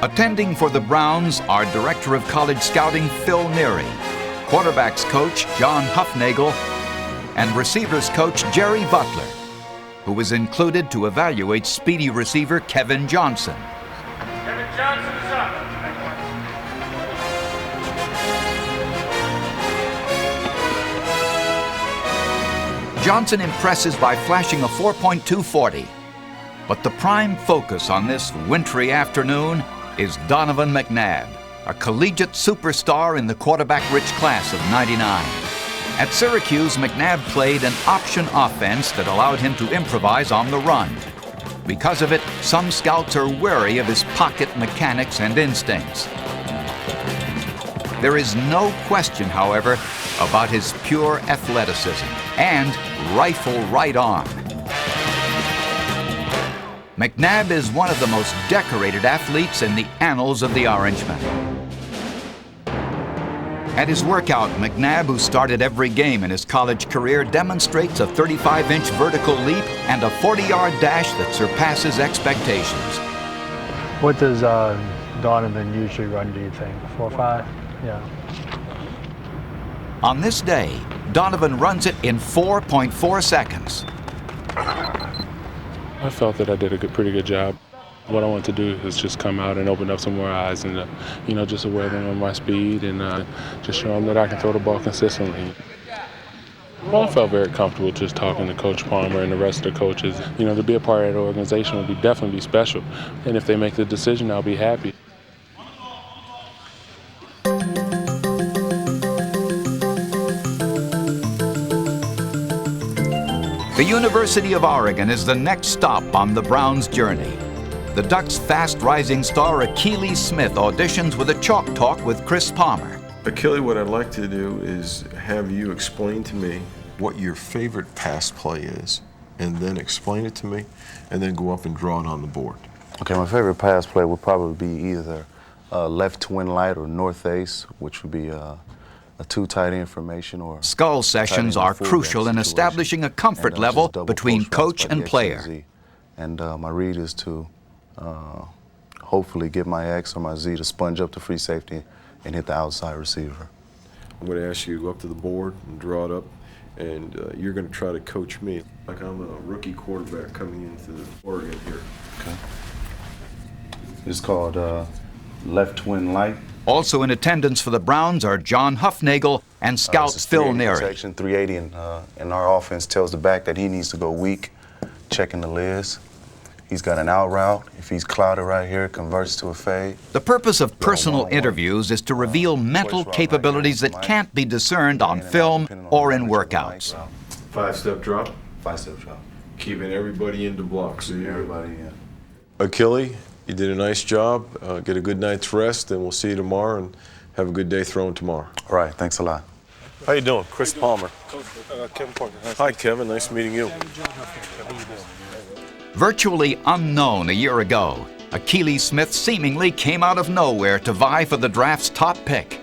Attending for the Browns are Director of College Scouting Phil Neary, quarterbacks coach John Huffnagel, and receivers coach Jerry Butler, who was included to evaluate speedy receiver Kevin Johnson. Kevin Johnson is up. Johnson impresses by flashing a 4.240. But the prime focus on this wintry afternoon is Donovan McNabb, a collegiate superstar in the quarterback-rich class of '99. At Syracuse, McNabb played an option offense that allowed him to improvise on the run. Because of it, some scouts are wary of his pocket mechanics and instincts. There is no question, however, about his pure athleticism and rifle right arm. McNabb is one of the most decorated athletes in the annals of the Orangemen. At his workout, McNabb, who started every game in his college career, demonstrates a 35-inch vertical leap and a 40-yard dash that surpasses expectations. What does Donovan usually run, do you think? 4.5? Yeah. On this day, Donovan runs it in 4.4 seconds. I felt that I did a pretty good job. What I want to do is just come out and open up some more eyes and, just aware them of my speed and just show them that I can throw the ball consistently. Well, I felt very comfortable just talking to Coach Palmer and the rest of the coaches. To be a part of that organization would definitely be special. And if they make the decision, I'll be happy. University of Oregon is the next stop on the Browns' journey. The Ducks' fast-rising star Achilles Smith auditions with a chalk talk with Chris Palmer. Achilles, what I'd like to do is have you explain to me what your favorite pass play is, and then explain it to me, and then go up and draw it on the board. Okay, my favorite pass play would probably be either left twin light or north ace, which would be a two tight end formation or... Skull sessions are crucial in establishing a comfort level between coach and player. And my read is to hopefully get my X or my Z to sponge up the free safety and hit the outside receiver. I'm going to ask you to go up to the board and draw it up, and you're going to try to coach me like I'm a rookie quarterback coming into Oregon here. Okay. It's called left twin light. Also in attendance for the Browns are John Huffnagel and scout Phil Neary. Section 380, and our offense tells the back that he needs to go weak, checking the lids. He's got an out route. If he's clouded right here, converts to a fade. The purpose of personal interviews is to reveal mental capabilities that can't be discerned on film or in workouts. 5-step drop. 5-step drop. Keeping everybody into blocks. Everybody in. Achilles, you did a nice job. Get a good night's rest, and we'll see you tomorrow, and have a good day throwing tomorrow. All right, thanks a lot. How you doing? Chris Palmer. Kevin Parker. Hi, Kevin. Nice meeting you. Virtually unknown a year ago, Achilles Smith seemingly came out of nowhere to vie for the draft's top pick.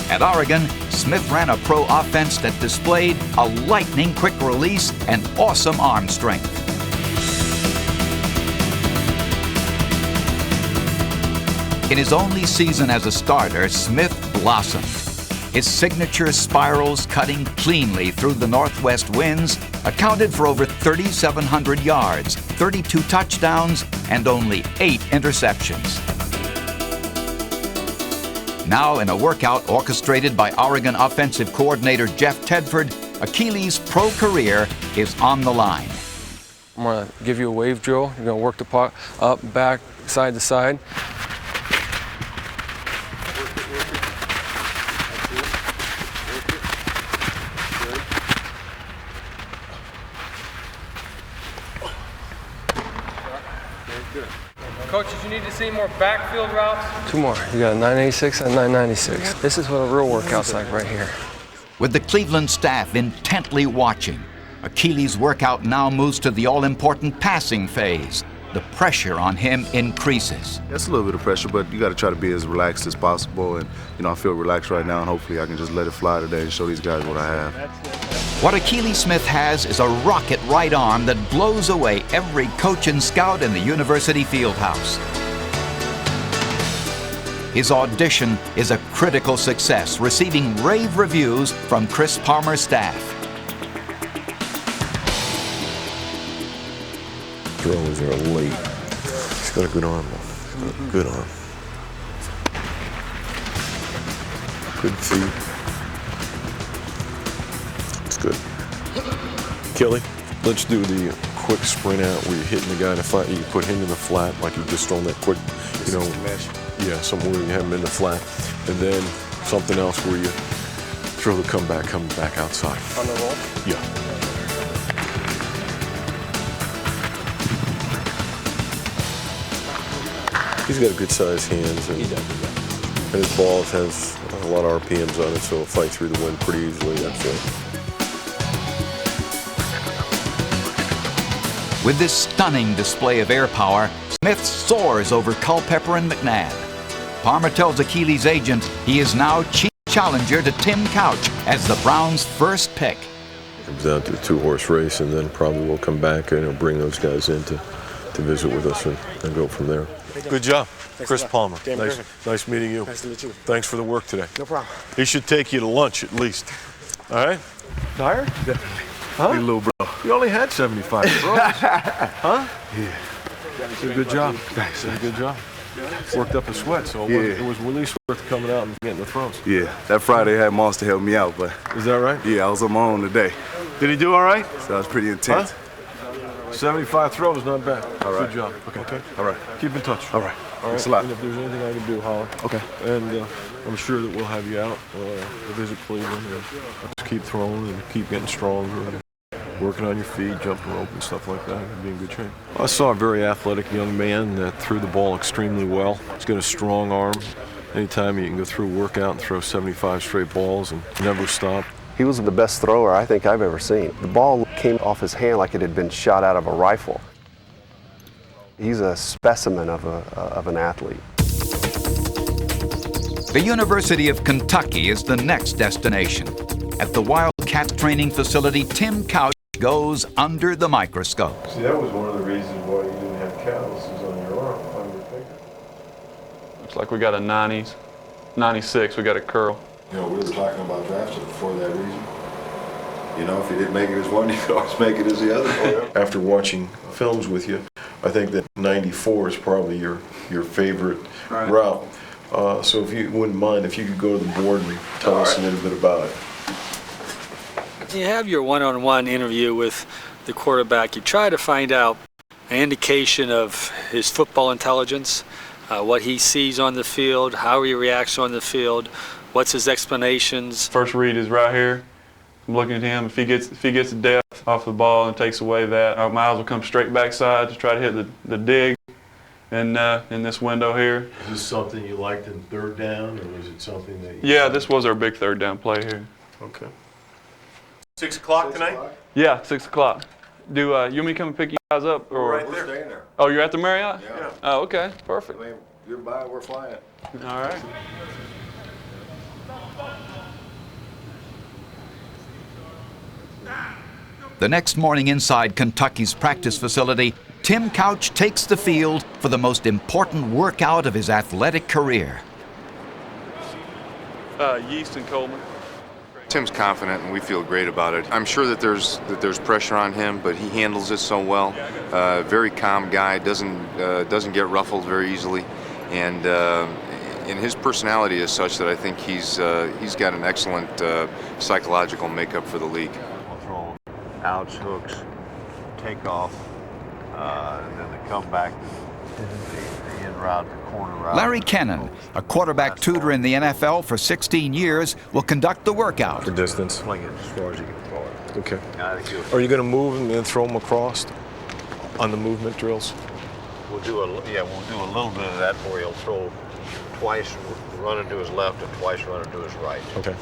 At Oregon, Smith ran a pro offense that displayed a lightning-quick release and awesome arm strength. In his only season as a starter, Smith blossomed. His signature spirals cutting cleanly through the northwest winds accounted for over 3,700 yards, 32 touchdowns, and only 8 interceptions. Now in a workout orchestrated by Oregon offensive coordinator Jeff Tedford, Achilles' pro career is on the line. I'm going to give you a wave drill. You're going to work the puck up, back, side to side. Coaches, you need to see more backfield routes. 2 more. You got a 986 and a 996. This is what a real workout's like right here. With the Cleveland staff intently watching, Achilles' workout now moves to the all-important passing phase. The pressure on him increases. That's a little bit of pressure, but you got to try to be as relaxed as possible. And, I feel relaxed right now, and hopefully I can just let it fly today and show these guys what I have. What Achilles Smith has is a rocket right arm that blows away every coach and scout in the university fieldhouse. His audition is a critical success, receiving rave reviews from Chris Palmer's staff. Throws are late. He's got a good arm, though. Good arm. Good feet. It's good. Kelly, let's do the quick sprint out where you're hitting the guy in the flat. You can put him in the flat like you've just thrown that quick, yeah, something where you have him in the flat. And then something else where you throw the comeback coming back outside. On the roll? Yeah. He's got good sized hands, and his ball has a lot of RPMs on it, so it'll fight through the wind pretty easily, I feel. With this stunning display of air power, Smith soars over Culpepper and McNabb. Palmer tells Achilles' agent he is now chief challenger to Tim Couch as the Browns' first pick. It comes down to a 2-horse race, and then probably we'll come back and bring those guys in to visit with us and go from there. Good job. Chris Palmer. Nice meeting you. Nice to meet you. Thanks for the work today. No problem. He should take you to lunch at least. All right? Tired? Definitely. Huh? Hey, little bro. You only had 75 throws. Huh? Yeah. Did a good job. Thanks. Did a good job. Worked up a sweat, so it was at least worth coming out and getting the throws. Yeah, that Friday I had Monster help me out, but... Is that right? Yeah, I was on my own today. Did he do all right? So that was pretty intense. Huh? 75 throws, not bad. All right. Good job. Okay. All right. Keep in touch. All right. All right. Thanks a lot. And if there's anything I can do, holler. Okay. And I'm sure that we'll have you out to visit Cleveland and just keep throwing and keep getting stronger. working on your feet, jumping rope and stuff like that, and being good trained. I saw a very athletic young man that threw the ball extremely well. He's got a strong arm. Anytime you can go through a workout and throw 75 straight balls and never stop. He was the best thrower I think I've ever seen. The ball came off his hand like it had been shot out of a rifle. He's a specimen of an athlete. The University of Kentucky is the next destination. At the Wildcats training facility, Tim Couch goes under the microscope. See, that was one of the reasons why you didn't have calluses on your arm, on your finger. Looks like we got a 90s. 96, we got a curl. You know, we were talking about drafting for that reason. You know, if you didn't make it as one, you could always make it as the other. After watching films with you, I think that 94 is probably your favorite route. So if you wouldn't mind, if you could go to the board and tell us a little bit about it. You have your one-on-one interview with the quarterback. You try to find out an indication of his football intelligence, what he sees on the field, how he reacts on the field, what's his explanations. First read is right here. I'm looking at him. If he gets a depth off the ball and takes away that, my eyes will come straight backside to try to hit the dig in this window here. Is this something you liked in third down, or was it something that you... Yeah, this was our big third down play here. Okay. 6 o'clock tonight? Yeah, 6 o'clock. Do you want me to come and pick you guys up? Or? Right there. We're staying there. Oh, you're at the Marriott? Yeah. Oh, okay, perfect. I mean, you're by, we're flying. All right. The next morning inside Kentucky's practice facility, Tim Couch takes the field for the most important workout of his athletic career. Yeast and Coleman. Tim's confident, and we feel great about it. I'm sure that there's pressure on him, but he handles it so well. Very calm guy, doesn't get ruffled very easily, and his personality is such that I think he's got an excellent psychological makeup for the league. We'll throw outs, hooks, take off, and then the comeback, the in route, the corner route. Larry Kennan, a quarterback tutor in the NFL for 16 years, will conduct the workout. The distance. Swing it as far as you can throw it. Okay. I think you'll... Are you going to move and then throw them across on the movement drills? We'll do a little bit of that where he'll throw twice running to his left and twice running to his right. Okay.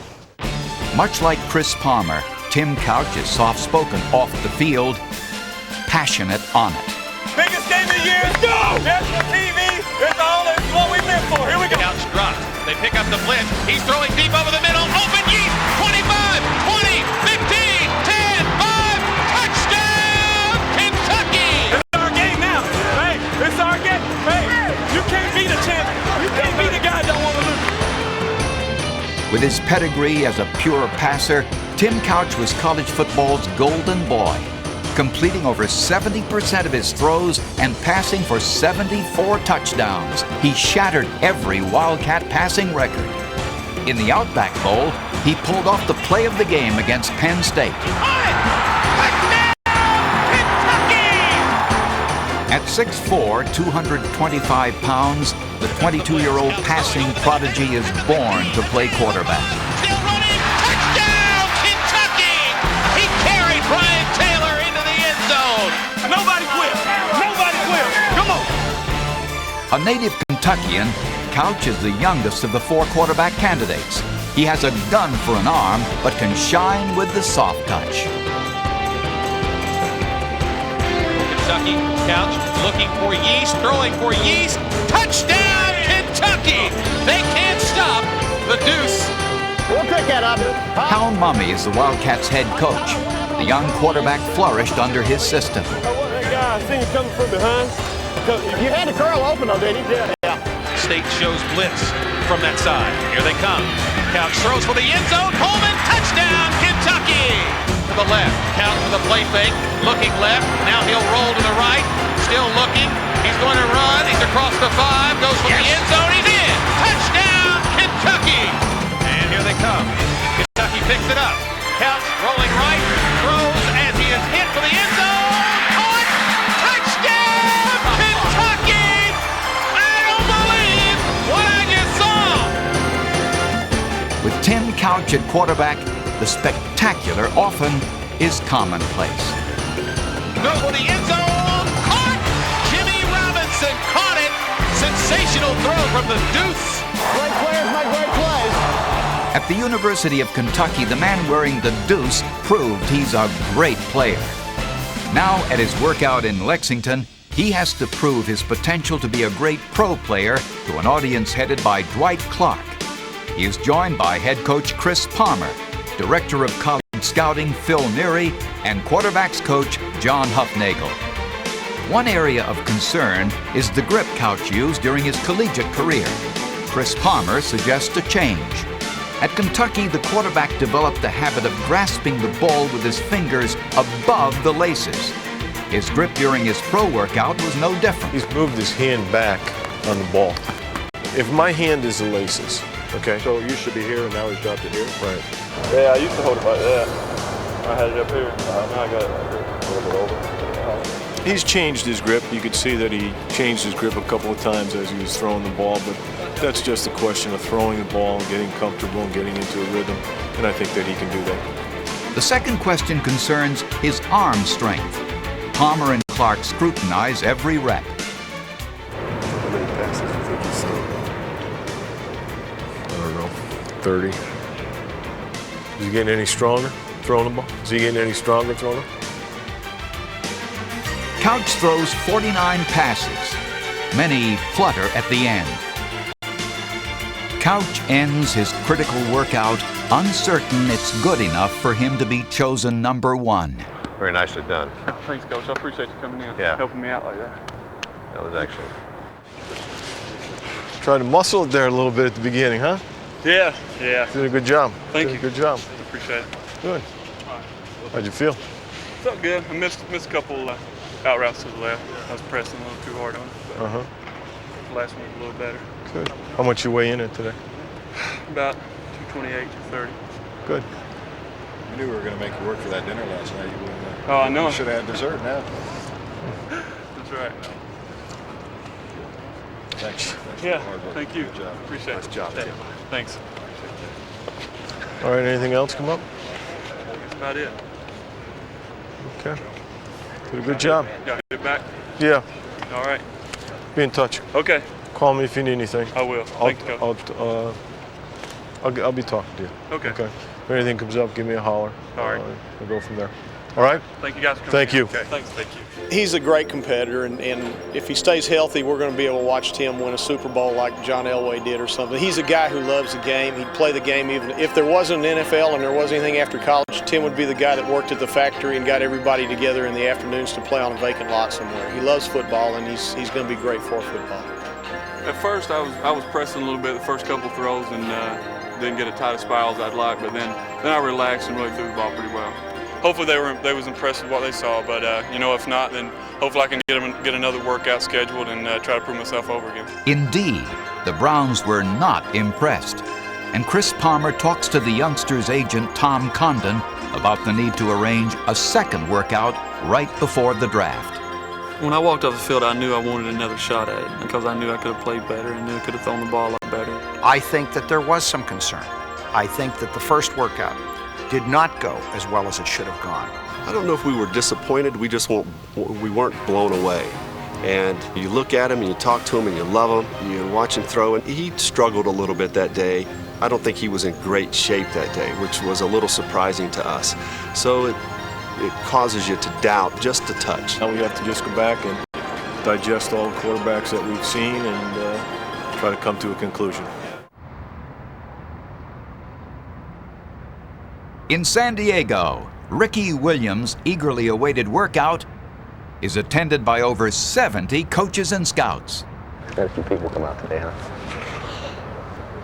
Much like Chris Palmer, Tim Couch is soft-spoken off the field, passionate on it. Biggest game of the year. Let's go! National TV. It's what we live for. Here we go. Couch drops. They pick up the blitz. He's throwing deep over the middle. Open Yeast. 25, 20, 15, 10, 5. Touchdown, Kentucky. It's our game now. Hey, it's our game. Hey, you can't beat a champ. You can't beat a guy that don't want to lose. With his pedigree as a pure passer, Tim Couch was college football's golden boy, completing over 70% of his throws and passing for 74 touchdowns. He shattered every Wildcat passing record. In the Outback Bowl, he pulled off the play of the game against Penn State. At 6'4", 225 pounds, the 22-year-old passing prodigy is born to play quarterback. Still running. Touchdown, Kentucky. He carried Brian Taylor into the end zone. Nobody quit. Nobody quit. Come on. A native Kentuckian, Couch is the youngest of the 4 quarterback candidates. He has a gun for an arm, but can shine with the soft touch. Kentucky, Couch looking for Yeast, throwing for Yeast. Touchdown, Kentucky. They can't stop the Deuce. We'll pick that up. Hal Mumme is the Wildcats' head coach. The young quarterback flourished under his system. That guy, I seen him coming from behind. You had the curl open though, didn't you? Yeah. State shows blitz from that side. Here they come. Couch throws for the end zone. Coleman, touchdown, Kentucky. To the left. Couch for the play fake. Looking left. Now he'll roll to the right. Still looking. He's going to run. He's across the 5. Goes for the end zone. He's in. Touchdown, Kentucky. And here they come. Kentucky picks it up. Couch rolling right. Throws as he is hit for the end zone. Caught. Touchdown, Kentucky. I don't believe what I just saw. With Tim Couch at quarterback, the spectacular often is commonplace. No for the end zone. Caught. Jimmy Robinson caught it. Sensational throw from the deuce. Great players make great plays. At the University of Kentucky, the man wearing the deuce proved he's a great player. Now, at his workout in Lexington, he has to prove his potential to be a great pro player to an audience headed by Dwight Clark. He is joined by head coach Chris Palmer, director of college scouting Phil Neary, and quarterbacks coach John Huffnagel. One area of concern is the grip Couch used during his collegiate career. Chris Palmer suggests a change. At Kentucky, the quarterback developed the habit of grasping the ball with his fingers above the laces. His grip during his pro workout was no different. He's moved his hand back on the ball. If my hand is the laces, okay? So you should be here, and now he's dropped it here? Right. Yeah, I used to hold it like that. I had it up here. Now I got it a little bit over. He's changed his grip. You could see that he changed his grip a couple of times as he was throwing the ball, but that's just a question of throwing the ball and getting comfortable and getting into a rhythm, and I think that he can do that. The second question concerns his arm strength. Palmer and Clark scrutinize every rep. How many passes do you think he's thrown? I don't know, 30. Is he getting any stronger throwing the ball? Is he getting any stronger throwing it? Couch throws 49 passes. Many flutter at the end. Couch ends his critical workout uncertain it's good enough for him to be chosen number one. Very nicely done. Thanks, Coach. I appreciate you coming in, Yeah. helping me out like that. That was excellent. Trying to muscle it there a little bit at the beginning, huh? Yeah. Did a good job. Thank you. Good job. Appreciate it. Good. How'd you feel? Felt good. I missed a couple out routes to the left. I was pressing a little too hard on it. But the last one was a little better. Good. How much you weigh in at today? About 228, 230. Good. You knew we were going to make you work for that dinner last night. Oh, I know. You should have had dessert now. That's right. Thanks. Yeah, Hard work. thank you. Good job. Appreciate it. Nice job, Tim. Thanks. All right, anything else come up? That's about it. Okay. Did a good job. Y'all hit it back? Yeah. All right. Be in touch. Okay. Call me if you need anything. I will. Thank you, Coach. I'll be talking to you. Okay. If anything comes up, give me a holler. All right. We'll go from there. All right? Thank you guys for coming. Thank you. Okay. Thanks. Thank you. He's a great competitor, and if he stays healthy, we're going to be able to watch Tim win a Super Bowl like John Elway did or something. He's a guy who loves the game. He'd play the game even if there wasn't an NFL and there wasn't anything after college. Tim would be the guy that worked at the factory and got everybody together in the afternoons to play on a vacant lot somewhere. He loves football, and he's going to be great for football. At first, I was pressing a little bit the first couple throws and didn't get as tight a spiral as I'd like, but then I relaxed and really threw the ball pretty well. Hopefully they was impressed with what they saw, but if not, then hopefully I can get another workout scheduled and try to prove myself over again. Indeed, the Browns were not impressed. And Chris Palmer talks to the youngster's agent, Tom Condon, about the need to arrange a second workout right before the draft. When I walked off the field, I knew I wanted another shot at it because I knew I could have played better and knew I could have thrown the ball a lot better. I think that there was some concern. I think that the first workout did not go as well as it should have gone. I don't know if we were disappointed, we weren't blown away. And you look at him and you talk to him and you love him, you watch him throw, and he struggled a little bit that day. I don't think he was in great shape that day, which was a little surprising to us. So it causes you to doubt just a touch. Now we have to just go back and digest all the quarterbacks that we've seen and try to come to a conclusion. In San Diego, Ricky Williams' eagerly awaited workout is attended by over 70 coaches and scouts. Got a few people come out today, huh?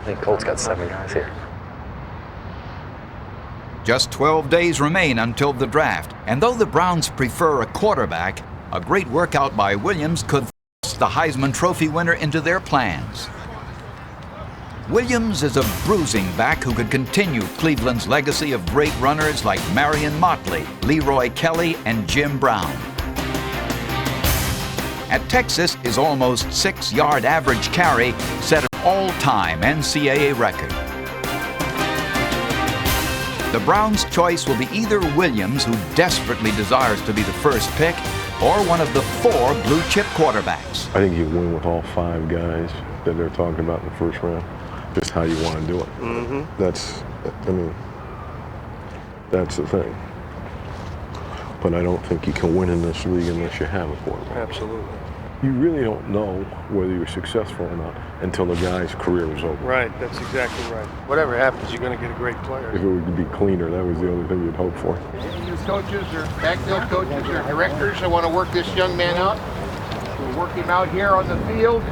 I think Colt's got 7 guys here. Just 12 days remain until the draft, and though the Browns prefer a quarterback, a great workout by Williams could thrust the Heisman Trophy winner into their plans. Williams is a bruising back who could continue Cleveland's legacy of great runners like Marion Motley, Leroy Kelly, and Jim Brown. At Texas, his almost 6-yard average carry set an all-time NCAA record. the Browns' choice will be either Williams, who desperately desires to be the first pick, or one of the 4 blue-chip quarterbacks. I think you win with all 5 guys that they're talking about in the first round. Just how you want to do it. That's the thing. But I don't think you can win in this league unless you have a quarterback. Absolutely. You really don't know whether you're successful or not until the guy's career is over. Right, that's exactly right. Whatever happens, you're going to get a great player. If it would be cleaner, that was the only thing you'd hope for. These coaches or backfield coaches or directors that want to work this young man out, we'll work him out here on the field,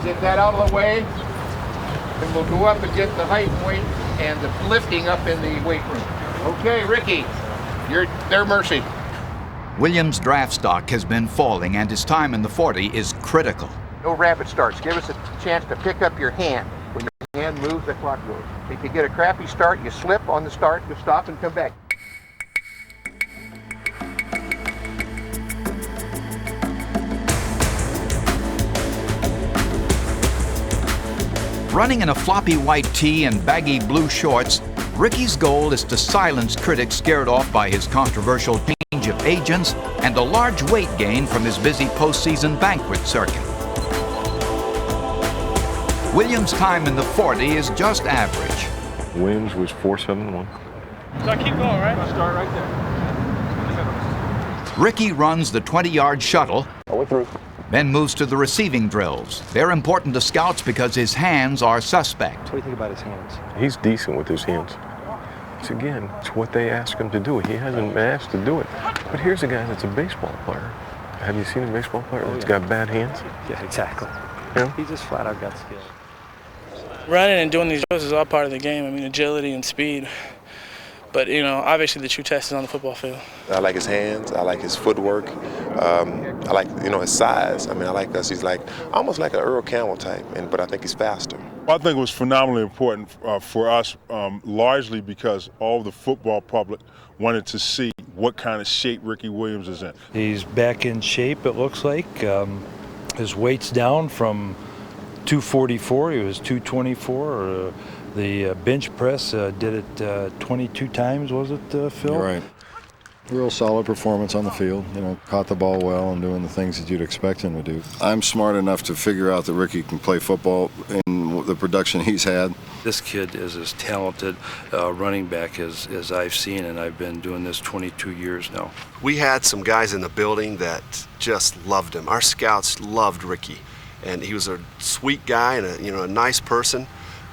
get that out of the way, and we'll go up and get the height and weight and the lifting up in the weight room. Okay, Ricky, you're their mercy. Williams' draft stock has been falling, and his time in the 40 is critical. No rapid starts. Give us a chance to pick up your hand. When your hand moves, the clock goes. If you get a crappy start, you slip on the start, you stop and come back. Running in a floppy white tee and baggy blue shorts, Ricky's goal is to silence critics scared off by his controversial change of agents and a large weight gain from his busy postseason banquet circuit. Williams' time in the 40 is just average. Williams was 4.71. So I keep going, right? Start right there. Ricky runs the 20-yard shuttle, All the way through. then moves to the receiving drills. They're important to scouts because his hands are suspect. What do you think about his hands? He's decent with his hands. It's what they ask him to do. He hasn't been asked to do it. But here's a guy that's a baseball player. Have you seen a baseball player that's got bad hands? Yeah, exactly. Yeah? He just flat out got skills. Running and doing these drills is all part of the game. I mean, agility and speed. But, you know, obviously the true test is on the football field. I like his hands. I like his footwork. I like, his size. I mean, I like us. He's like almost like an Earl Campbell type, but I think he's faster. I think it was phenomenally important for us, largely because all the football public wanted to see what kind of shape Ricky Williams is in. He's back in shape, it looks like. His weight's down from 244, he was 224. The bench press did it 22 times, was it, Phil? You're right. Real solid performance on the field. Caught the ball well and doing the things that you'd expect him to do. I'm smart enough to figure out that Ricky can play football in the production he's had. This kid is as talented running back as I've seen, and I've been doing this 22 years now. We had some guys in the building that just loved him. Our scouts loved Ricky, and he was a sweet guy and a nice person,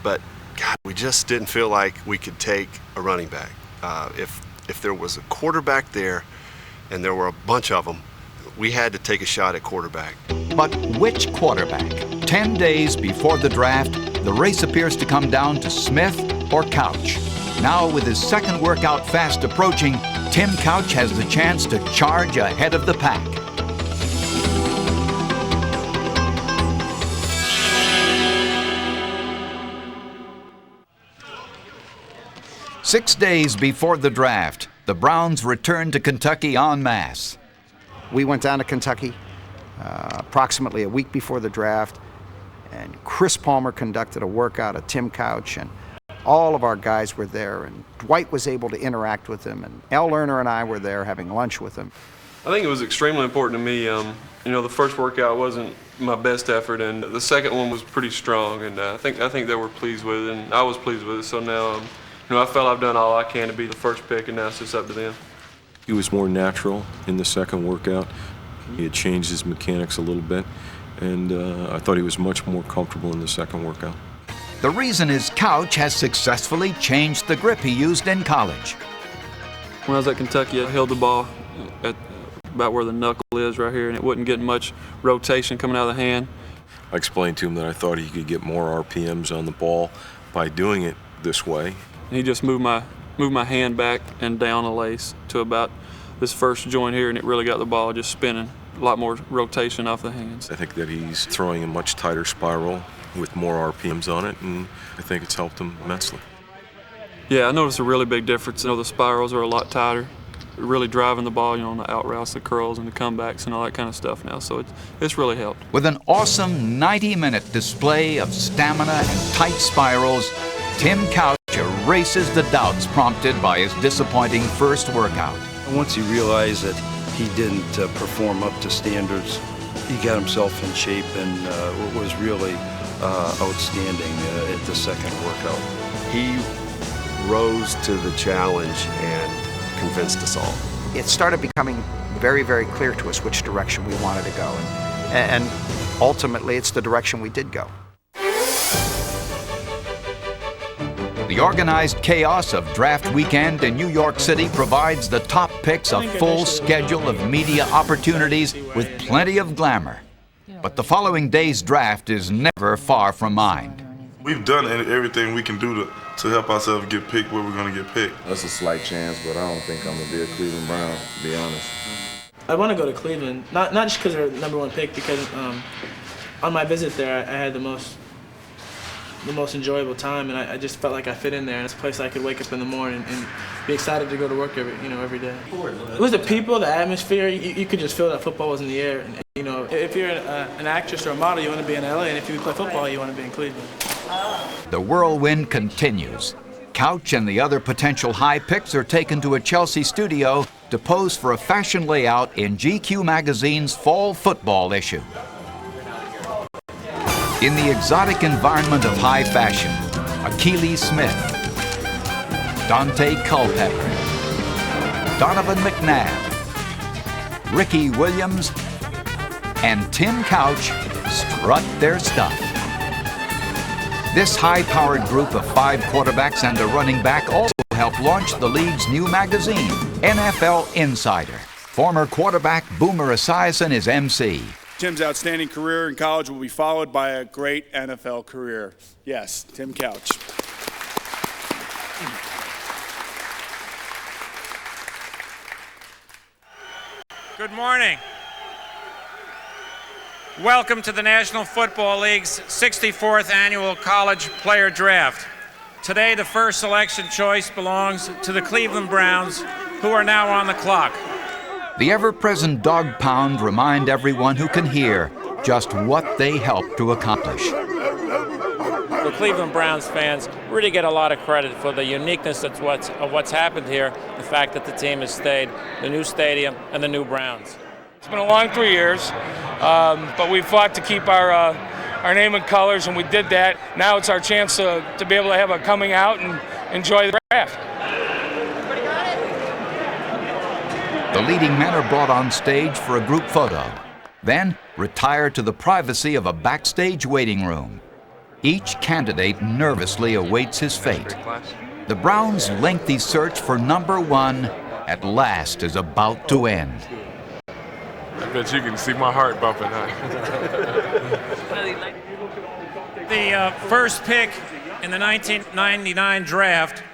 but God, we just didn't feel like we could take a running back. If there was a quarterback there, and there were a bunch of them, we had to take a shot at quarterback. But which quarterback? 10 days before the draft, the race appears to come down to Smith or Couch. Now, with his second workout fast approaching, Tim Couch has the chance to charge ahead of the pack. Six days before the draft, the Browns returned to Kentucky en masse. We went down to Kentucky approximately a week before the draft, and Chris Palmer conducted a workout at Tim Couch, and all of our guys were there, and Dwight was able to interact with him, and Al Lerner and I were there having lunch with him. I think it was extremely important to me. The first workout wasn't my best effort, and the second one was pretty strong, and I think they were pleased with it, and I was pleased with it. So now, I felt I've done all I can to be the first pick, and now it's just up to them. He was more natural in the second workout. He had changed his mechanics a little bit, and I thought he was much more comfortable in the second workout. The reason is Couch has successfully changed the grip he used in college. When I was at Kentucky, I held the ball at about where the knuckle is right here, and it wasn't getting much rotation coming out of the hand. I explained to him that I thought he could get more RPMs on the ball by doing it this way. He just moved my hand back and down a lace to about this first joint here, and it really got the ball just spinning. A lot more rotation off the hands. I think that he's throwing a much tighter spiral with more RPMs on it, and I think it's helped him immensely. Yeah, I noticed a really big difference. The spirals are a lot tighter, really driving the ball, on the out routes, the curls, and the comebacks, and all that kind of stuff now. So it's really helped. With an awesome 90-minute display of stamina and tight spirals, Tim Couch erases the doubts prompted by his disappointing first workout. Once he realized that he didn't perform up to standards, he got himself in shape and was really outstanding at the second workout. He rose to the challenge and convinced us all. It started becoming very, very clear to us which direction we wanted to go. And ultimately, it's the direction we did go. The organized chaos of draft weekend in New York City provides the top picks a full schedule of media opportunities with plenty of glamour. But the following day's draft is never far from mind. We've done everything we can do to help ourselves get picked where we're going to get picked. That's a slight chance, but I don't think I'm going to be a Cleveland Brown, to be honest. I want to go to Cleveland, not just because they're the #1 pick, because on my visit there, I had the most enjoyable time, and I just felt like I fit in there, and it's a place I could wake up in the morning and be excited to go to work every day. It was the people, the atmosphere. You could just feel that football was in the air. And, if you're an actress or a model, you want to be in LA, and if you play football, you want to be in Cleveland. The whirlwind continues. Couch and the other potential high picks are taken to a Chelsea studio to pose for a fashion layout in GQ magazine's fall football issue. In the exotic environment of high fashion, Akili Smith, Dante Culpepper, Donovan McNabb, Ricky Williams, and Tim Couch strut their stuff. This high-powered group of 5 quarterbacks and a running back also helped launch the league's new magazine, NFL Insider. Former quarterback Boomer Esiason is MC. Tim's outstanding career in college will be followed by a great NFL career. Yes, Tim Couch. Good morning. Welcome to the National Football League's 64th Annual College Player Draft. Today, the first selection choice belongs to the Cleveland Browns, who are now on the clock. The ever-present dog pound remind everyone who can hear just what they helped to accomplish. The Cleveland Browns fans really get a lot of credit for the uniqueness of what's happened here, the fact that the team has stayed, the new stadium, and the new Browns. It's been a long 3 years, but we fought to keep our name and colors, and we did that. Now it's our chance to be able to have a coming out and enjoy the draft. The leading men are brought on stage for a group photo, then retire to the privacy of a backstage waiting room. Each candidate nervously awaits his fate. The Browns' lengthy search for #1 at last is about to end. I bet you can see my heart bumping, huh? The first pick in the 1999 draft,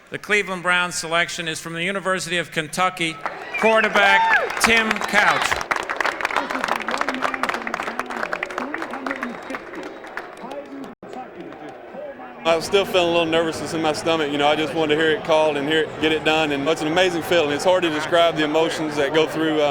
the Cleveland Browns selection is from the University of Kentucky, quarterback Tim Couch. I was still feeling a little nervousness in my stomach. I just wanted to hear it called and get it done. And it's an amazing feeling. It's hard to describe the emotions that go through.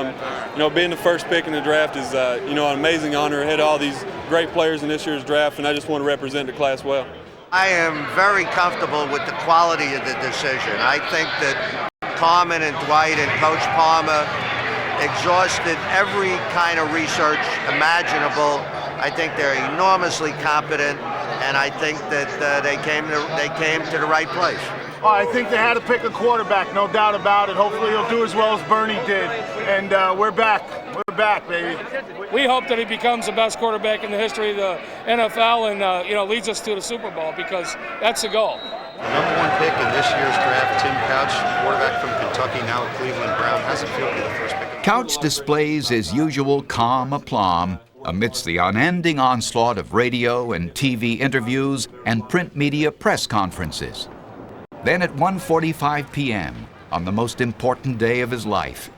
Being the first pick in the draft is, an amazing honor ahead of all these great players in this year's draft, and I just want to represent the class well. I am very comfortable with the quality of the decision. I think that Carmen and Dwight and Coach Palmer exhausted every kind of research imaginable. I think they're enormously competent, and I think that they came to the right place. Well, I think they had to pick a quarterback, no doubt about it. Hopefully he'll do as well as Bernie did, and we're back. We're back, baby. We hope that he becomes the best quarterback in the history of the NFL and leads us to the Super Bowl, because that's the goal. #1 pick in this year's draft, Tim Couch, quarterback from Kentucky, now a Cleveland Brown. How's it feel to be the first pick? Couch displays his usual calm aplomb amidst the unending onslaught of radio and TV interviews and print media press conferences. Then at 1:45 p.m., on the most important day of his life,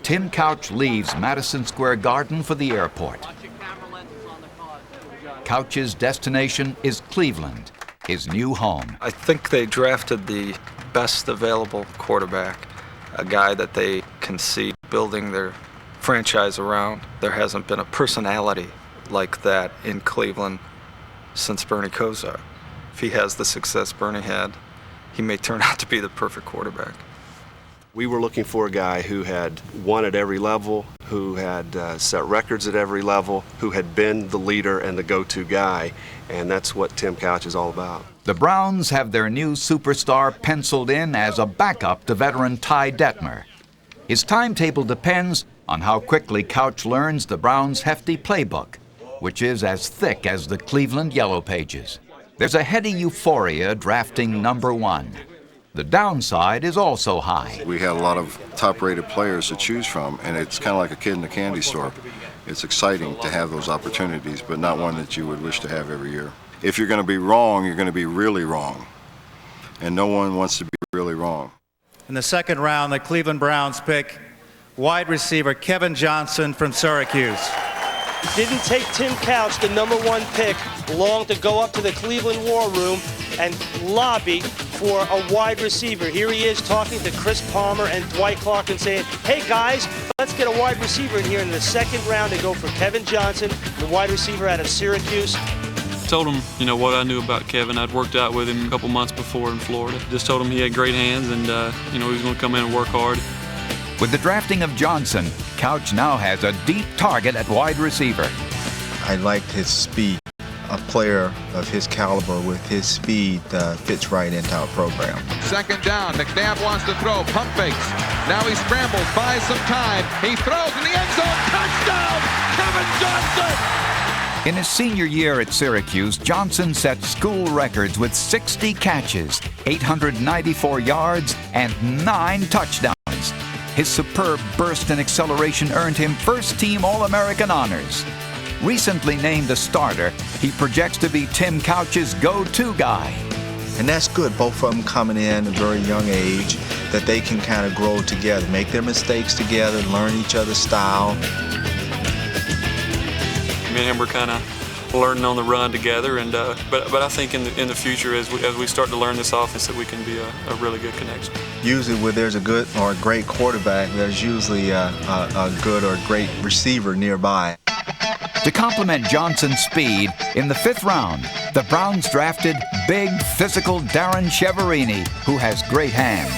Tim Couch leaves Madison Square Garden for the airport. Couch's destination is Cleveland, his new home. I think they drafted the best available quarterback, a guy that they can see building their franchise around. There hasn't been a personality like that in Cleveland since Bernie Kosar. if he has the success Bernie had, he may turn out to be the perfect quarterback. We were looking for a guy who had won at every level, who had set records at every level, who had been the leader and the go-to guy, and that's what Tim Couch is all about. The Browns have their new superstar penciled in as a backup to veteran Ty Detmer. His timetable depends on how quickly Couch learns the Browns' hefty playbook, which is as thick as the Cleveland Yellow Pages. There's a heady euphoria drafting number 1. The downside is also high. We had a lot of top-rated players to choose from, and it's kind of like a kid in a candy store. It's exciting to have those opportunities, but not one that you would wish to have every year. If you're going to be wrong, you're going to be really wrong. And no one wants to be really wrong. In the second round, the Cleveland Browns pick wide receiver Kevin Johnson from Syracuse. Didn't take Tim Couch, the number 1 pick, long to go up to the Cleveland War Room and lobby for a wide receiver. Here he is talking to Chris Palmer and Dwight Clark and saying, hey guys, let's get a wide receiver in here. In the second round, they go for Kevin Johnson, the wide receiver out of Syracuse. Told him, what I knew about Kevin. I'd worked out with him a couple months before in Florida. Just told him he had great hands and, he was going to come in and work hard. With the drafting of Johnson, Couch now has a deep target at wide receiver. I liked his speed. A player of his caliber with his speed fits right into our program. Second down, McNabb wants to throw, pump fakes. Now he scrambles, buys some time. He throws in the end zone, touchdown, Kevin Johnson! In his senior year at Syracuse, Johnson set school records with 60 catches, 894 yards, and 9 touchdowns. His superb burst and acceleration earned him first-team All-American honors. Recently named a starter, he projects to be Tim Couch's go-to guy. And that's good, both of them coming in at a very young age, that they can kind of grow together, make their mistakes together, learn each other's style. Me and him were kind of learning on the run together, and but I think in the future, as we start to learn this offense, that we can be a really good connection. Usually where there's a good or a great quarterback, there's usually a good or great receiver nearby. To complement Johnson's speed, in the 5th round, the Browns drafted big, physical Darren Cheverini, who has great hands.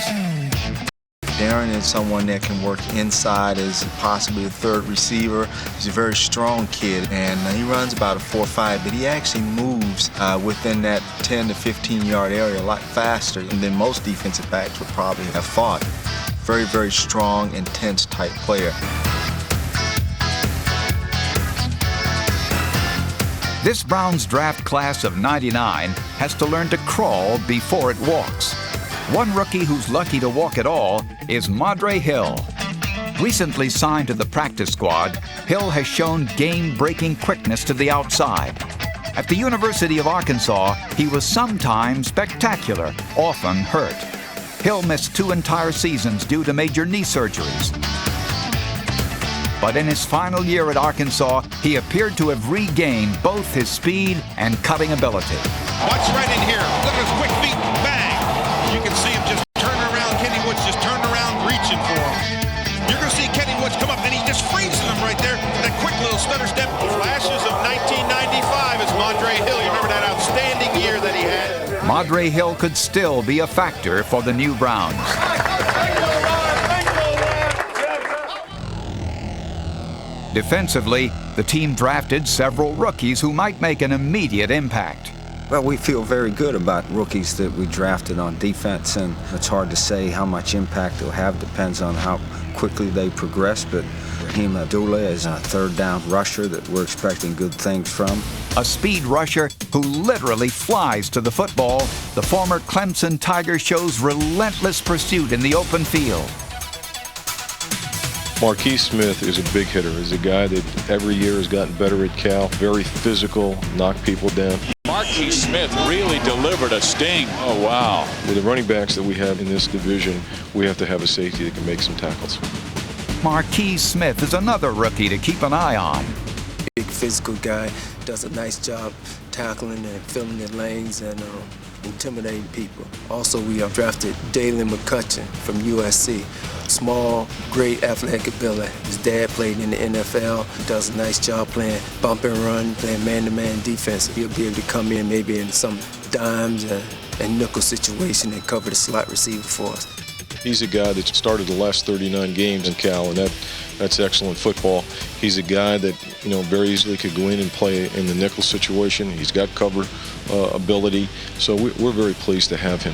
Darren is someone that can work inside as possibly a third receiver. He's a very strong kid, and he runs about a 4.5, but he actually moves within that 10 to 15-yard area a lot faster than most defensive backs would probably have thought. Very, very strong, intense type player. This Browns draft class of '99 has to learn to crawl before it walks. One rookie who's lucky to walk at all is Madre Hill. Recently signed to the practice squad, Hill has shown game-breaking quickness to the outside. At the University of Arkansas, he was sometimes spectacular, often hurt. Hill missed 2 entire seasons due to major knee surgeries. But in his final year at Arkansas, he appeared to have regained both his speed and cutting ability. Watch right in here. Look at his quick feet. Bang! You can see him just turning around. Kenny Woods just turning around, reaching for him. You're going to see Kenny Woods come up, and he just freezes him right there. That quick little stutter step. Flashes of 1995 is Madre Hill. You remember that outstanding year that he had? Madre Hill could still be a factor for the new Browns. Defensively, the team drafted several rookies who might make an immediate impact. Well, we feel very good about rookies that we drafted on defense, and it's hard to say how much impact they'll have. Depends on how quickly they progress, but Raheem Abdullah is a third-down rusher that we're expecting good things from. A speed rusher who literally flies to the football, the former Clemson Tiger shows relentless pursuit in the open field. Marquise Smith is a big hitter. He's a guy that every year has gotten better at Cal. Very physical, knock people down. Marquise Smith really delivered a sting. Oh, wow. With the running backs that we have in this division, we have to have a safety that can make some tackles. Marquise Smith is another rookie to keep an eye on. Big physical guy, does a nice job tackling and filling the lanes, and intimidating people. Also, we drafted Dalen McCutcheon from USC. Small, great athletic ability. His dad played in the NFL, does a nice job playing bump and run, playing man-to-man defense. He'll be able to come in maybe in some dimes and nickel situation and cover the slot receiver for us. He's a guy that started the last 39 games in Cal, and that's excellent football. He's a guy that, very easily could go in and play in the nickel situation. He's got cover ability, so we're very pleased to have him.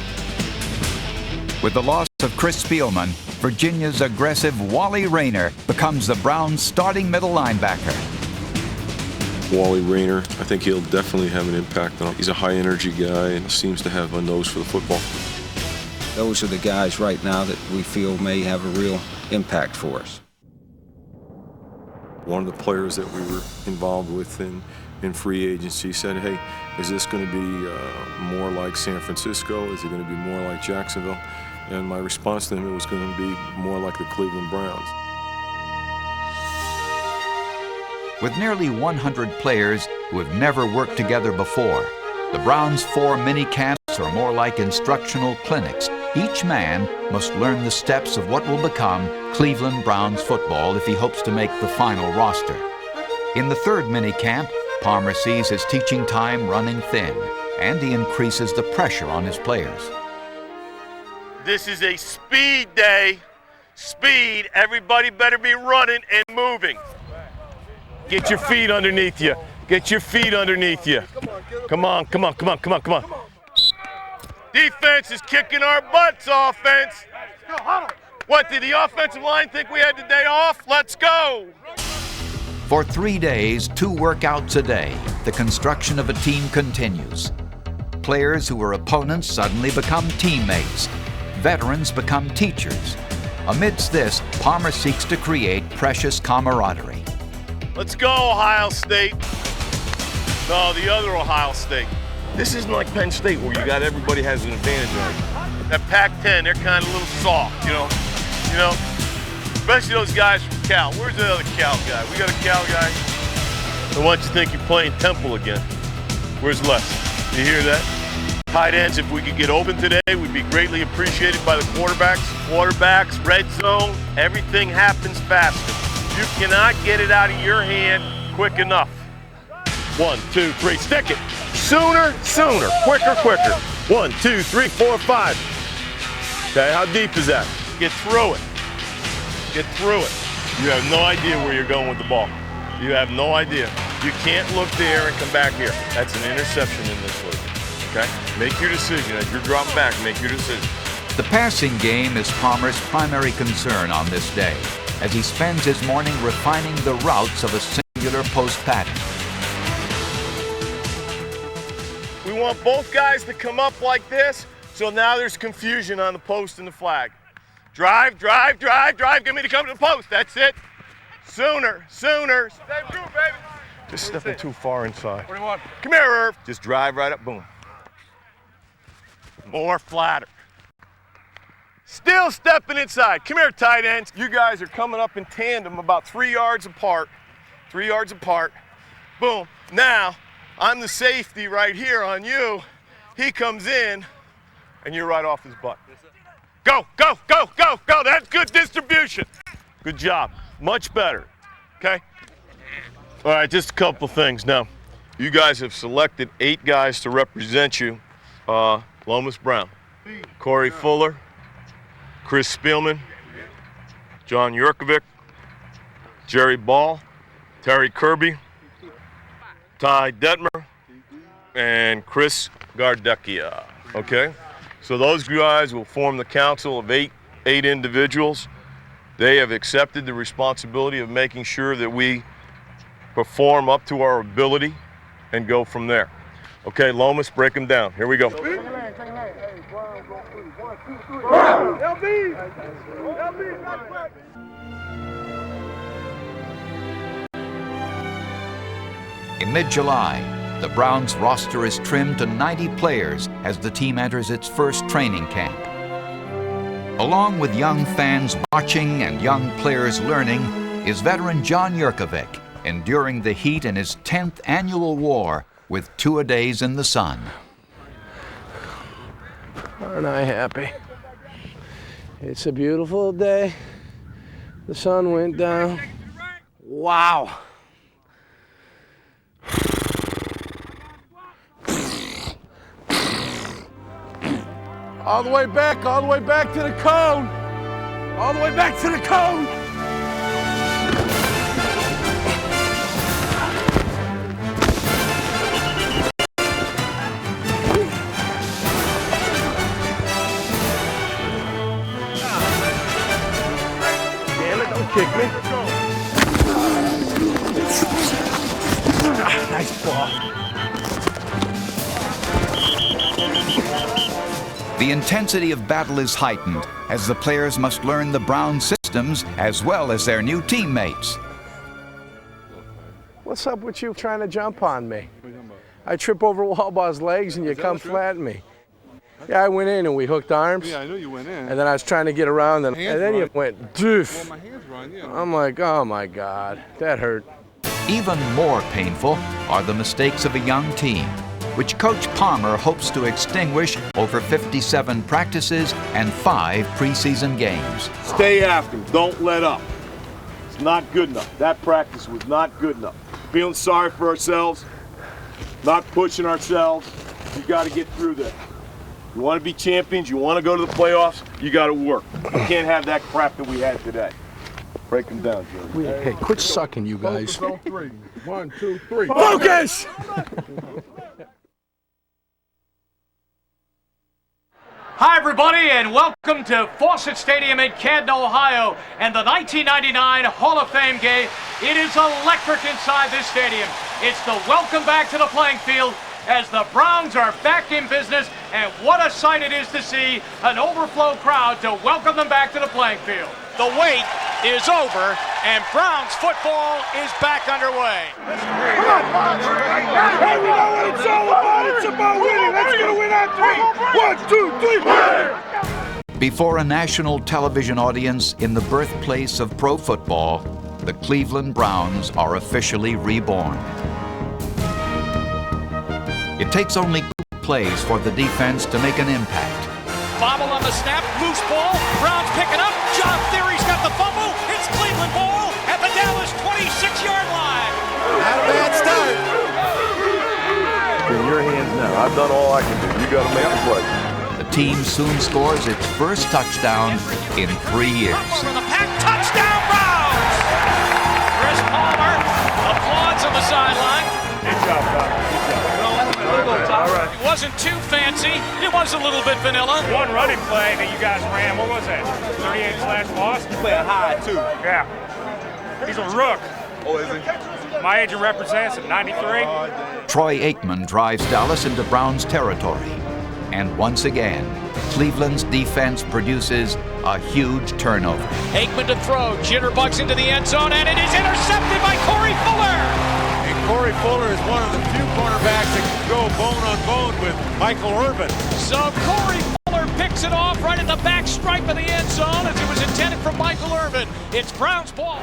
With the loss of Chris Spielman, Virginia's aggressive Wally Rayner becomes the Browns' starting middle linebacker. Wally Rayner, I think he'll definitely have an impact on him. He's a high-energy guy and seems to have a nose for the football. Those are the guys right now that we feel may have a real impact for us. One of the players that we were involved with in free agency said, hey, is this going to be more like San Francisco? Is it going to be more like Jacksonville? And my response to him, it was going to be more like the Cleveland Browns. With nearly 100 players who have never worked together before, the Browns' 4 mini camps are more like instructional clinics. Each man must learn the steps of what will become Cleveland Browns football if he hopes to make the final roster. In the 3rd mini camp, Palmer sees his teaching time running thin, and he increases the pressure on his players. This is a speed day. Speed. Everybody better be running and moving. Get your feet underneath you. Get your feet underneath you. Come on, come on, come on, come on, come on. Defense is kicking our butts, offense. What, did the offensive line think we had the day off? Let's go. For 3 days, 2 workouts a day, the construction of a team continues. Players who were opponents suddenly become teammates. Veterans become teachers. Amidst this, Palmer seeks to create precious camaraderie. Let's go, Ohio State. No, the other Ohio State. This isn't like Penn State where you got everybody has an advantage on you. That Pac-10, they're kind of a little soft, you know. Especially those guys from Cal. Where's the other Cal guy? We got a Cal guy. And why don't you think you're playing Temple again? Where's Les? You hear that? Tight ends, if we could get open today, would be greatly appreciated by the quarterbacks. Quarterbacks, red zone, everything happens faster. You cannot get it out of your hand quick enough. 1, 2, 3, stick it. Sooner, sooner, quicker, quicker. 1, 2, 3, 4, 5. Okay, how deep is that? Get through it. Get through it. You have no idea where you're going with the ball. You have no idea. You can't look there and come back here. That's an interception in this league. Okay? Make your decision. As you're dropping back, make your decision. The passing game is Palmer's primary concern on this day, as he spends his morning refining the routes of a singular post pattern. We want both guys to come up like this, so now there's confusion on the post and the flag. Drive, drive, drive, drive. Get me to come to the post. That's it. Sooner, sooner. Same group, baby. Just stepping too far inside. What do you want? Come here, Irv. Just drive right up, boom. More flatter. Still stepping inside. Come here, tight ends. You guys are coming up in tandem about 3 yards apart. 3 yards apart. Boom. Now, I'm the safety right here on you. He comes in, and you're right off his butt. Go, go, go, go, go. That's good distribution. Good job. Much better. Okay? All right, just a couple things. Now, you guys have selected 8 guys to represent you. Lomas Brown, Corey Fuller, Chris Spielman, John Yurkovic, Jerry Ball, Terry Kirby, Ty Detmer, and Chris Gardecchia. Okay? So those guys will form the council of eight individuals. They have accepted the responsibility of making sure that we perform up to our ability and go from there. Okay, Lomas, break them down. Here we go. In mid-July, the Browns roster is trimmed to 90 players as the team enters its first training camp. Along with young fans watching and young players learning is veteran John Yurkovic, enduring the heat in his 10th annual war with 2 days in the sun. Aren't I happy? It's a beautiful day. The sun went down. Wow. All the way back to the cone. All the way back to the cone. Damn it, don't kick me. Nice ball. The intensity of battle is heightened as the players must learn the Brown systems as well as their new teammates. What's up with you trying to jump on me? I trip over Wallball's legs and you come flatten me. Yeah, I went in and we hooked arms. Yeah, I knew you went in. And then I was trying to get around and then you went doof. Well, my hands run, yeah. I'm like, oh my God, that hurt. Even more painful are the mistakes of a young team, which Coach Palmer hopes to extinguish over 57 practices and 5 preseason games. Stay after him. Don't let up. It's not good enough. That practice was not good enough. Feeling sorry for ourselves, not pushing ourselves. You got to get through this. You want to be champions, you want to go to the playoffs, you got to work. You can't have that crap that we had today. Break them down, Jerry. Hey, quit sucking, you guys. Focus on 3. 1, 2, 3. Focus! Hi, everybody, and welcome to Fawcett Stadium in Canton, Ohio, and the 1999 Hall of Fame game. It is electric inside this stadium. It's the welcome back to the playing field as the Browns are back in business, and what a sight it is to see an overflow crowd to welcome them back to the playing field. The wait is over, and Browns football is back underway. Hey, we know what it's all about. It's about winning. Let's go win on 3. 1, 2, 3. Before a national television audience in the birthplace of pro football, the Cleveland Browns are officially reborn. It takes only 2 plays for the defense to make an impact. Bobble on the snap, loose ball, Browns picking up, John Theory's got the fumble, it's Cleveland ball at the Dallas 26-yard line. Not a bad start. In your hands now. I've done all I can do. You got to make a play. The team soon scores its first touchdown in 3 years. Over the pack, touchdown Browns! Chris Palmer applauds on the sideline. Good job, Doc. It wasn't too fancy. It was a little bit vanilla. One running play that you guys ran, what was that? 38/loss? You play a high, too. Yeah. He's a rook. Oh, is he? My agent represents him, 93. Troy Aikman drives Dallas into Browns territory. And once again, Cleveland's defense produces a huge turnover. Aikman to throw, jitterbugs into the end zone, and it is intercepted by Corey Fuller. Corey Fuller is one of the few cornerbacks that can go bone on bone with Michael Irvin. So Corey Fuller picks it off right at the back stripe of the end zone as it was intended for Michael Irvin. It's Browns ball.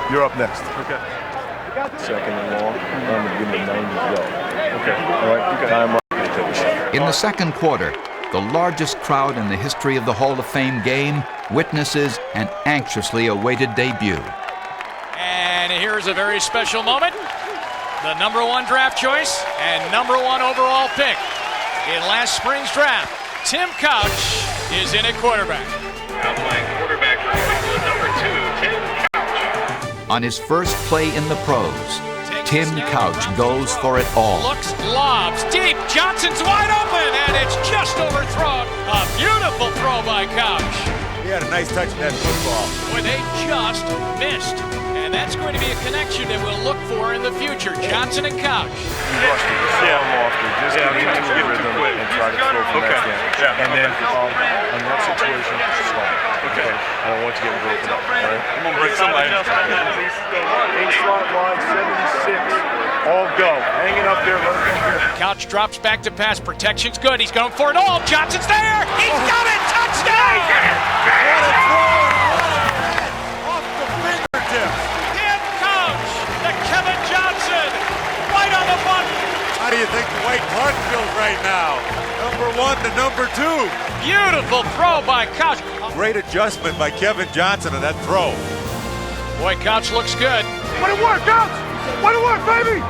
You're up next. Okay. Second and long. I'm going to give him 90 to go. Okay. All right. Time up. In the second quarter, the largest crowd in the history of the Hall of Fame game witnesses an anxiously awaited debut. And here's a very special moment. The #1 draft choice and #1 overall pick in last spring's draft. Tim Couch is in at quarterback. Now playing quarterback for Cleveland, #2, Tim Couch. On his first play in the pros, Tim Couch goes for it all. Looks, lobs, deep, Johnson's wide open, and it's just overthrown. A beautiful throw by Couch. He had a nice touch in that football. Boy, they just missed. And that's going to be a connection that we'll look for in the future. Johnson and Couch. You rushed it. Just slow him off there. Just get into a rhythm and try to throw from that standpoint. Yeah. And then in that situation, slow. Okay. I don't want you getting broken up. All right? I'm going to break somebody. A-slot line 76. All go. Hanging up there. Couch drops back to pass. Protection's good. He's going for it all. Johnson's there. He's got it. Touchdown. What a throw. Off the fingertips. Tim Couch to Kevin Johnson. Right on the button. How do you think Dwight Clark feels right now? #1 to #2. Beautiful throw by Couch. Great adjustment by Kevin Johnson on that throw. Boy, Couch looks good. Way to work, Couch! Way to work, baby!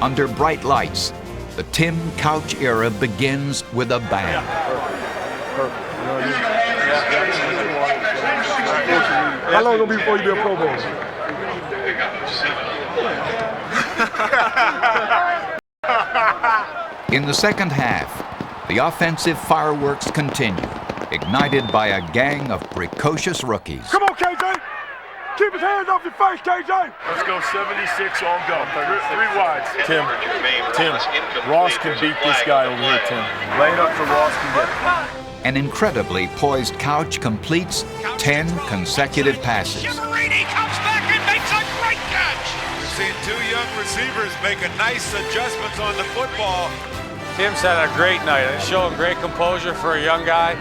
Under bright lights, the Tim Couch era begins with a bang. How long will it be before you be a Pro Bowler? In the second half, the offensive fireworks continue, ignited by a gang of precocious rookies. Come on, KJ! Keep his hands off your face, KJ! Let's go 76 on go. Three wides. Tim, Ross can beat this guy over here, Tim. Lay it up so Ross can get it. An incredibly poised Couch completes 10 consecutive passes. Brady comes back and makes a great catch. We've seen two young receivers making nice adjustments on the football. Tim's had a great night. He's showing great composure for a young guy.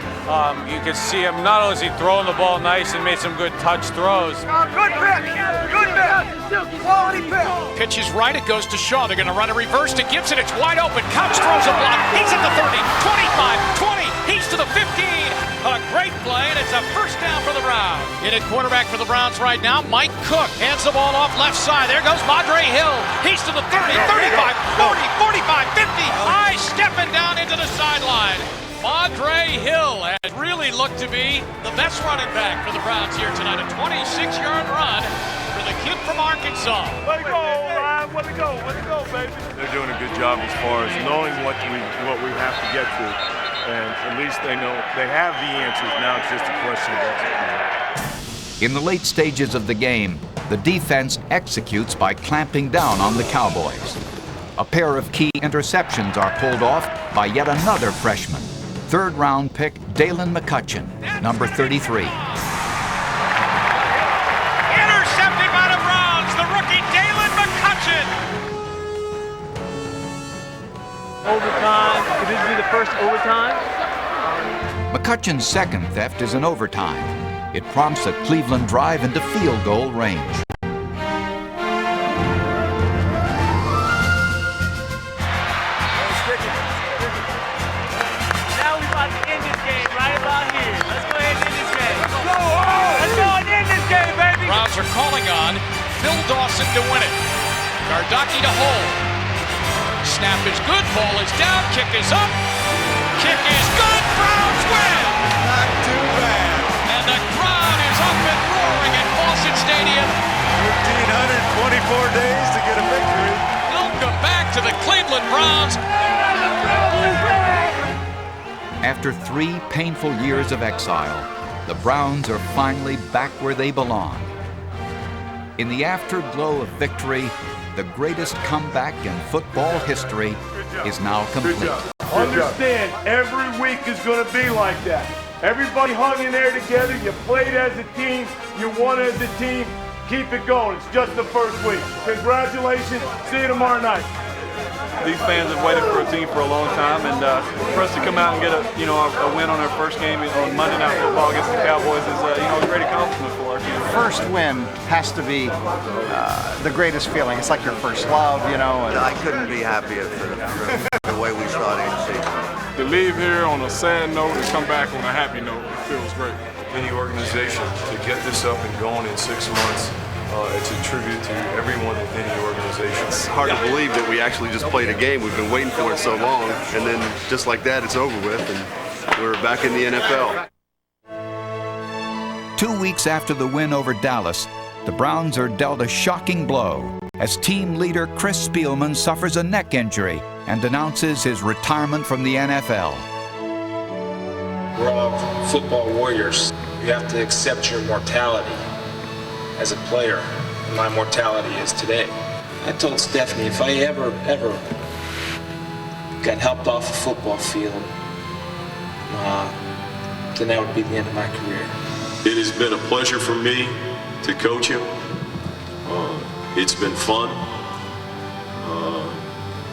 You can see him, not only is he throwing the ball nice and made some good touch throws. Good pick! Good pick! Quality pick! Pitch is right, it goes to Shaw. They're going to run a reverse to Gibson. It's wide open. Couch throws a block. He's at the 30, 25, 20. He's to the 15. A great play, and it's a first down for the Browns. In at quarterback for the Browns right now, Mike Cook hands the ball off left side. There goes Madre Hill. He's to the 30, 35, 40, 45, 50. High stepping down into the sideline. Madre Hill has really looked to be the best running back for the Browns here tonight. A 26-yard run for the kid from Arkansas. Way to go, Ryan. Way to go. Way to go, baby. They're doing a good job as far as knowing what we have to get to. And at least they know they have the answers. Now it's just a question of executing. In the late stages of the game, the defense executes by clamping down on the Cowboys. A pair of key interceptions are pulled off by yet another freshman. Third-round pick Dalen McCutcheon, number 33. Intercepted by the Browns, the rookie Dalen McCutcheon. Overtime. Could this be the first overtime? McCutcheon's second theft is an overtime. It prompts a Cleveland drive into field goal range. Now we're about to end this game right about here. Let's go ahead and end this game. Let's go and end this game, baby. Browns are calling on Phil Dawson to win it. Gardocki to hold. Snap is good, ball is down, kick is up. Kick is good, Browns win! Not too bad. And the crowd is up and roaring at Fawcett Stadium. 1,524 days to get a victory. Welcome back to the Cleveland Browns. After 3 painful years of exile, the Browns are finally back where they belong. In the afterglow of victory, the greatest comeback in football history is now complete. Understand, every week is going to be like that. Everybody hung in there together. You played as a team. You won as a team. Keep it going. It's just the first week. Congratulations. See you tomorrow night. These fans have waited for a team for a long time, and for us to come out and get a win on our first game on Monday Night Football against the Cowboys is a great accomplishment for our team. First win has to be the greatest feeling. It's like your first love, you know. And I couldn't be happier for the way we started the season. To leave here on a sad note and come back on a happy note, it feels great. In the organization, to get this up and going in 6 months, it's a tribute to everyone within the organization. It's hard to believe that we actually just played a game. We've been waiting for it so long, and then just like that, it's over with, and we're back in the NFL. 2 weeks after the win over Dallas, the Browns are dealt a shocking blow as team leader Chris Spielman suffers a neck injury and announces his retirement from the NFL. We're all football warriors. You have to accept your mortality as a player, and my mortality is today. I told Stephanie if I ever got helped off the football field, then that would be the end of my career. It has been a pleasure for me to coach him. It's been fun.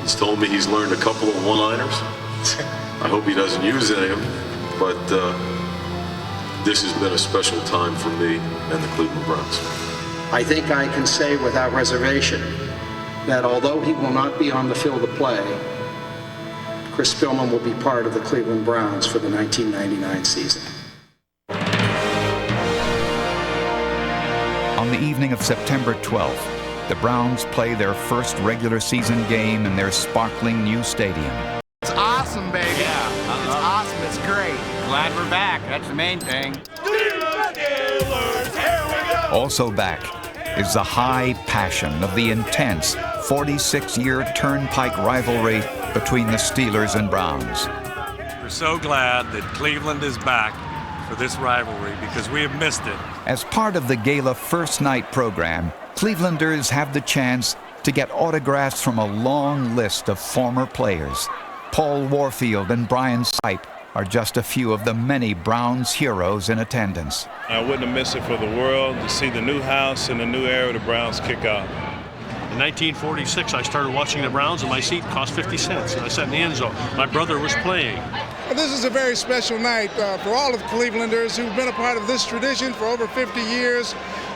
He's told me he's learned a couple of one-liners. I hope he doesn't use any of them, but this has been a special time for me and the Cleveland Browns. I think I can say without reservation that although he will not be on the field to play, Chris Spielman will be part of the Cleveland Browns for the 1999 season. On the evening of September 12th, the Browns play their first regular season game in their sparkling new stadium. It's awesome, baby. Yeah, it's awesome. It's great. Glad we're back. That's the main thing. Also back is the high passion of the intense 46-year turnpike rivalry between the Steelers and Browns. We're so glad that Cleveland is back for this rivalry because we have missed it. As part of the Gala First Night program, Clevelanders have the chance to get autographs from a long list of former players. Paul Warfield and Brian Sipe are just a few of the many Browns heroes in attendance. I wouldn't have missed it for the world to see the new house and the new era of the Browns kick off. In 1946, I started watching the Browns, and my seat cost 50 cents, and I sat in the end zone. My brother was playing. This is a very special night for all of Clevelanders who've been a part of this tradition for over 50 years.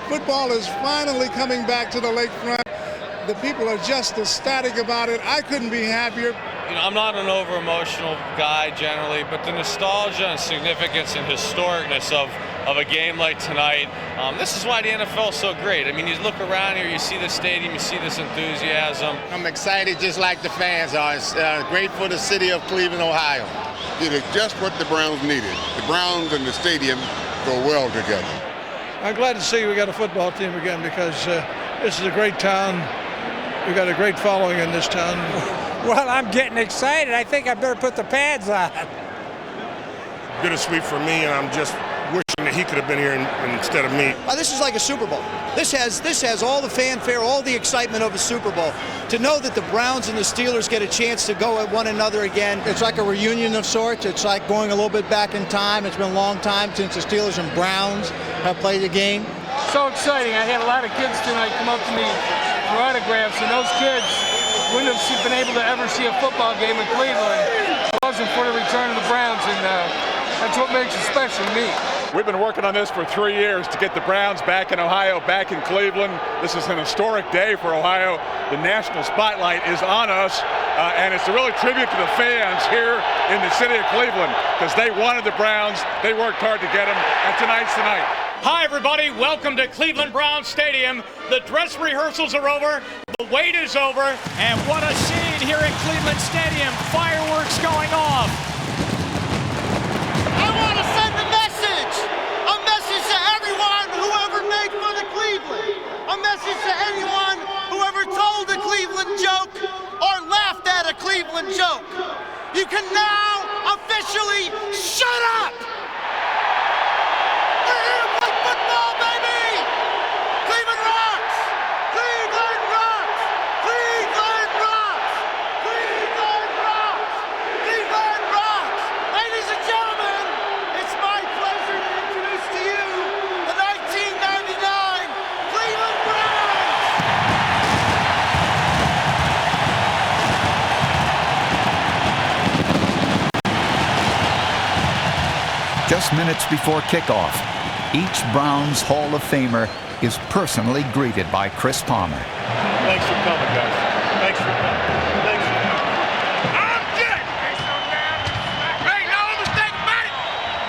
Football is finally coming back to the lakefront. The people are just ecstatic about it. I couldn't be happier. You know, I'm not an over-emotional guy generally, but the nostalgia and significance and historicness of a game like tonight, this is why the NFL is so great. I mean, you look around here, you see the stadium, you see this enthusiasm. I'm excited just like the fans are. It's great for the city of Cleveland, Ohio. It is just what the Browns needed. The Browns and the stadium go well together. I'm glad to see we got a football team again because this is a great town. We got a great following in this town. Well, I'm getting excited. I think I better put the pads on. Bittersweet for me, and I'm just wishing that he could have been here instead of me. This is like a Super Bowl. This has all the fanfare, all the excitement of a Super Bowl. To know that the Browns and the Steelers get a chance to go at one another again, it's like a reunion of sorts. It's like going a little bit back in time. It's been a long time since the Steelers and Browns have played a game. So exciting. I had a lot of kids tonight come up to me for autographs, and those kids wouldn't have been able to ever see a football game in Cleveland if it wasn't for the return of the Browns, and that's what makes it special to me. We've been working on this for 3 years to get the Browns back in Ohio, back in Cleveland. This is an historic day for Ohio. The national spotlight is on us, and it's a really tribute to the fans here in the city of Cleveland because they wanted the Browns, they worked hard to get them, and tonight's the night. Hi, everybody. Welcome to Cleveland Browns Stadium. The dress rehearsals are over. The wait is over. And what a scene here at Cleveland Stadium. Fireworks going off. I want to send a message to everyone who ever made fun of Cleveland. A message to anyone who ever told a Cleveland joke or laughed at a Cleveland joke. You can now officially shut up. Football, baby! Cleveland rocks! Cleveland rocks! Cleveland rocks! Cleveland rocks! Cleveland rocks! Ladies and gentlemen, it's my pleasure to introduce to you the 1999 Cleveland Browns! Just minutes before kickoff, each Browns Hall of Famer is personally greeted by Chris Palmer. Thanks for coming, guys. Thanks for coming. Thanks for coming. I'm dead! Hey, no mistake about it!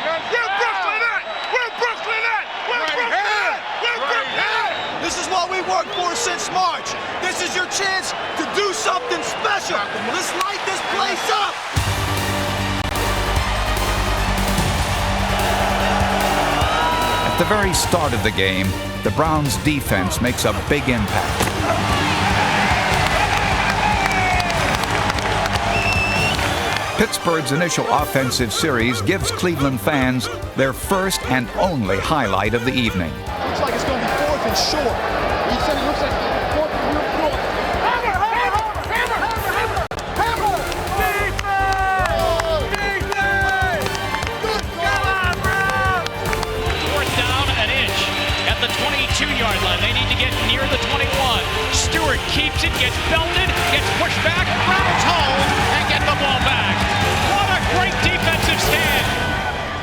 We're Brooklyn at! We're Brooklyn at! We're Brooklyn at! We're Brooklyn at! This is what we worked for since March. This is your chance to do something special. Let's light this place up! At the very start of the game, the Browns' defense makes a big impact. Pittsburgh's initial offensive series gives Cleveland fans their first and only highlight of the evening. Looks like it's going to be 4th and short. He said it looks like 4th and short. Hammer! Defense! Come on, Browns! 4th down, an inch at the 22-yard line. They need to get near the 21. Stewart keeps it, gets belted, gets pushed back. Browns home and get the ball back. What a great defensive stand.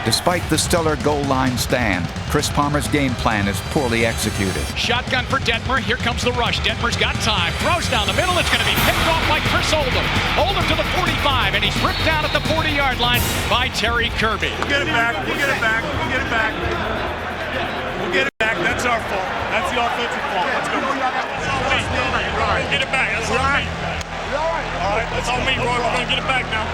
Despite the stellar goal line stand, Chris Palmer's game plan is poorly executed. Shotgun for Detmer. Here comes the rush. Detmer's got time. Throws down the middle. It's going to be picked off by Chris Oldham. Oldham to the 45, and he's ripped down at the 40-yard line by Terry Kirby. We'll get it back. We'll get it back. We'll get it back. We'll get it back. That's our fault. That's the offensive fault. Let's go. That's all me. Get it back. That's all me. All right. That's all me, Roy. We're going to get it back now.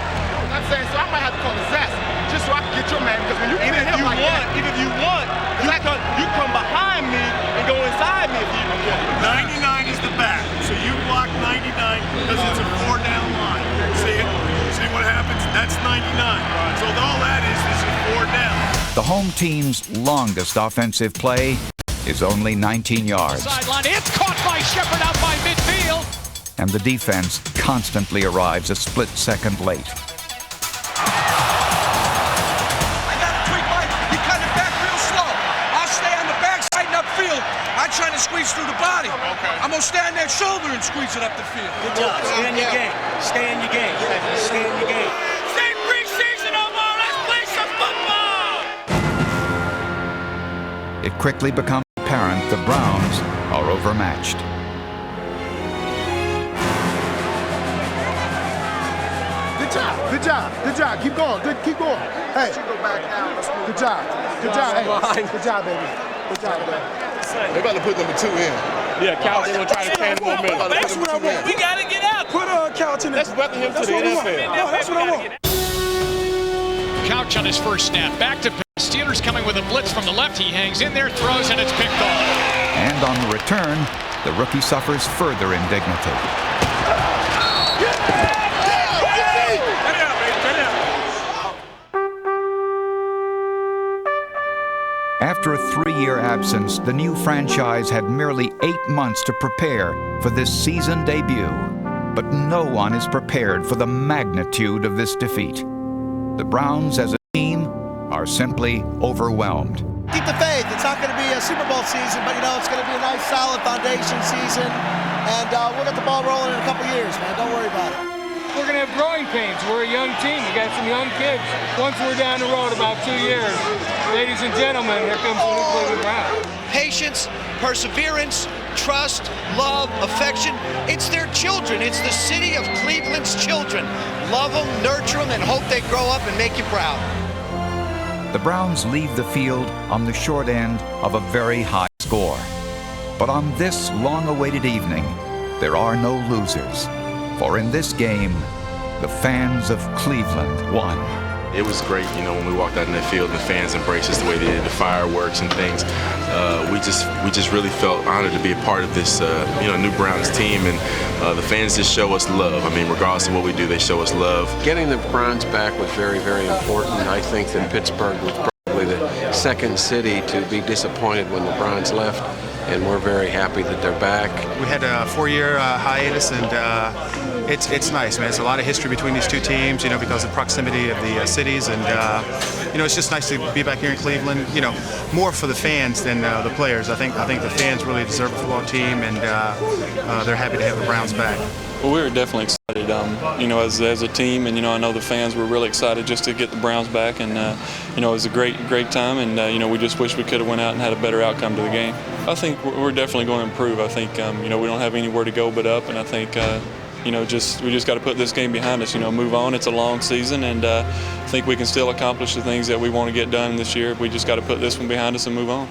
I'm saying, so I might have to call the zest just so I can get your man, because when you get him like that, if you want, you come behind me and go inside me if you want. 99 is the back, so you block 99 because it's a 4-down line. See it? See what happens? That's 99. So all that is a 4 down. The home team's longest offensive play is only 19 yards. Sideline, it's caught by Shepard out by midfield. And the defense constantly arrives a split second late. I'm trying to squeeze through the body. Okay. I'm going to stand there shoulder and squeeze it up the field. Good job. Stay in your game. Stay in your game. Stay in your game. Say preseason no more. Let's play some football. It quickly becomes apparent the Browns are overmatched. Good job. Good job. Good job. Keep going. Good. Keep going. Hey. Go back now. Good job. Good job. Hey. Good job, baby. Good job, baby. They're about to put number 2 in. Yeah, Cal, they're going to try to change momentum. That's what I want. We got to get out. Put Couch in there. Let's welcome him to the NFL. No, that's what I want. Couch on his first snap. Back to Steelers coming with a blitz from the left. He hangs in there, throws, and it's picked off. And on the return, the rookie suffers further indignity. After a 3-year absence, the new franchise had merely 8 months to prepare for this season debut. But no one is prepared for the magnitude of this defeat. The Browns as a team are simply overwhelmed. Keep the faith. It's not going to be a Super Bowl season, but it's going to be a nice, solid foundation season. And we'll get the ball rolling in a couple years, man. Don't worry about it. We're going to have growing pains. We're a young team. We got some young kids. Once we're down the road about 2 years, ladies and gentlemen, here comes the new Cleveland Browns. Patience, perseverance, trust, love, affection. It's their children. It's the city of Cleveland's children. Love them, nurture them, and hope they grow up and make you proud. The Browns leave the field on the short end of a very high score. But on this long-awaited evening, there are no losers. For in this game, the fans of Cleveland won. It was great, when we walked out in the field, the fans embraced us the way they did, the fireworks and things. We just really felt honored to be a part of this, new Browns team, and the fans just show us love. I mean, regardless of what we do, they show us love. Getting the Browns back was very, very important. I think that Pittsburgh was probably the second city to be disappointed when the Browns left, and we're very happy that they're back. We had a 4-year hiatus, and it's nice, man. It's a lot of history between these two teams, because of the proximity of the cities, and it's just nice to be back here in Cleveland. More for the fans than the players. I think the fans really deserve a football team, and they're happy to have the Browns back. Well, we were definitely excited, as a team, and I know the fans were really excited just to get the Browns back, and it was a great time, and we just wish we could have went out and had a better outcome to the game. I think we're definitely going to improve. I think we don't have anywhere to go but up, and I think we just got to put this game behind us. Move on. It's a long season, and I think we can still accomplish the things that we want to get done this year. We just got to put this one behind us and move on.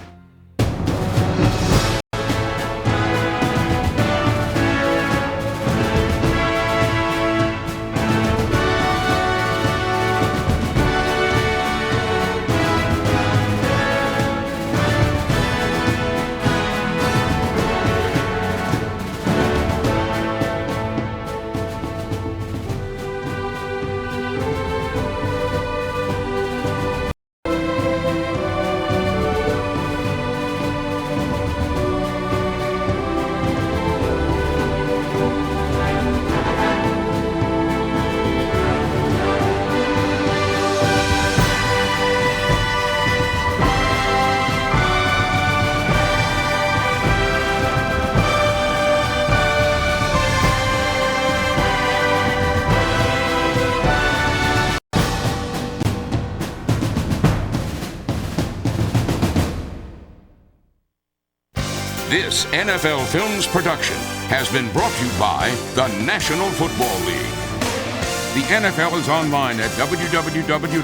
This NFL Films production has been brought to you by the National Football League. The NFL is online at www.nfl.com.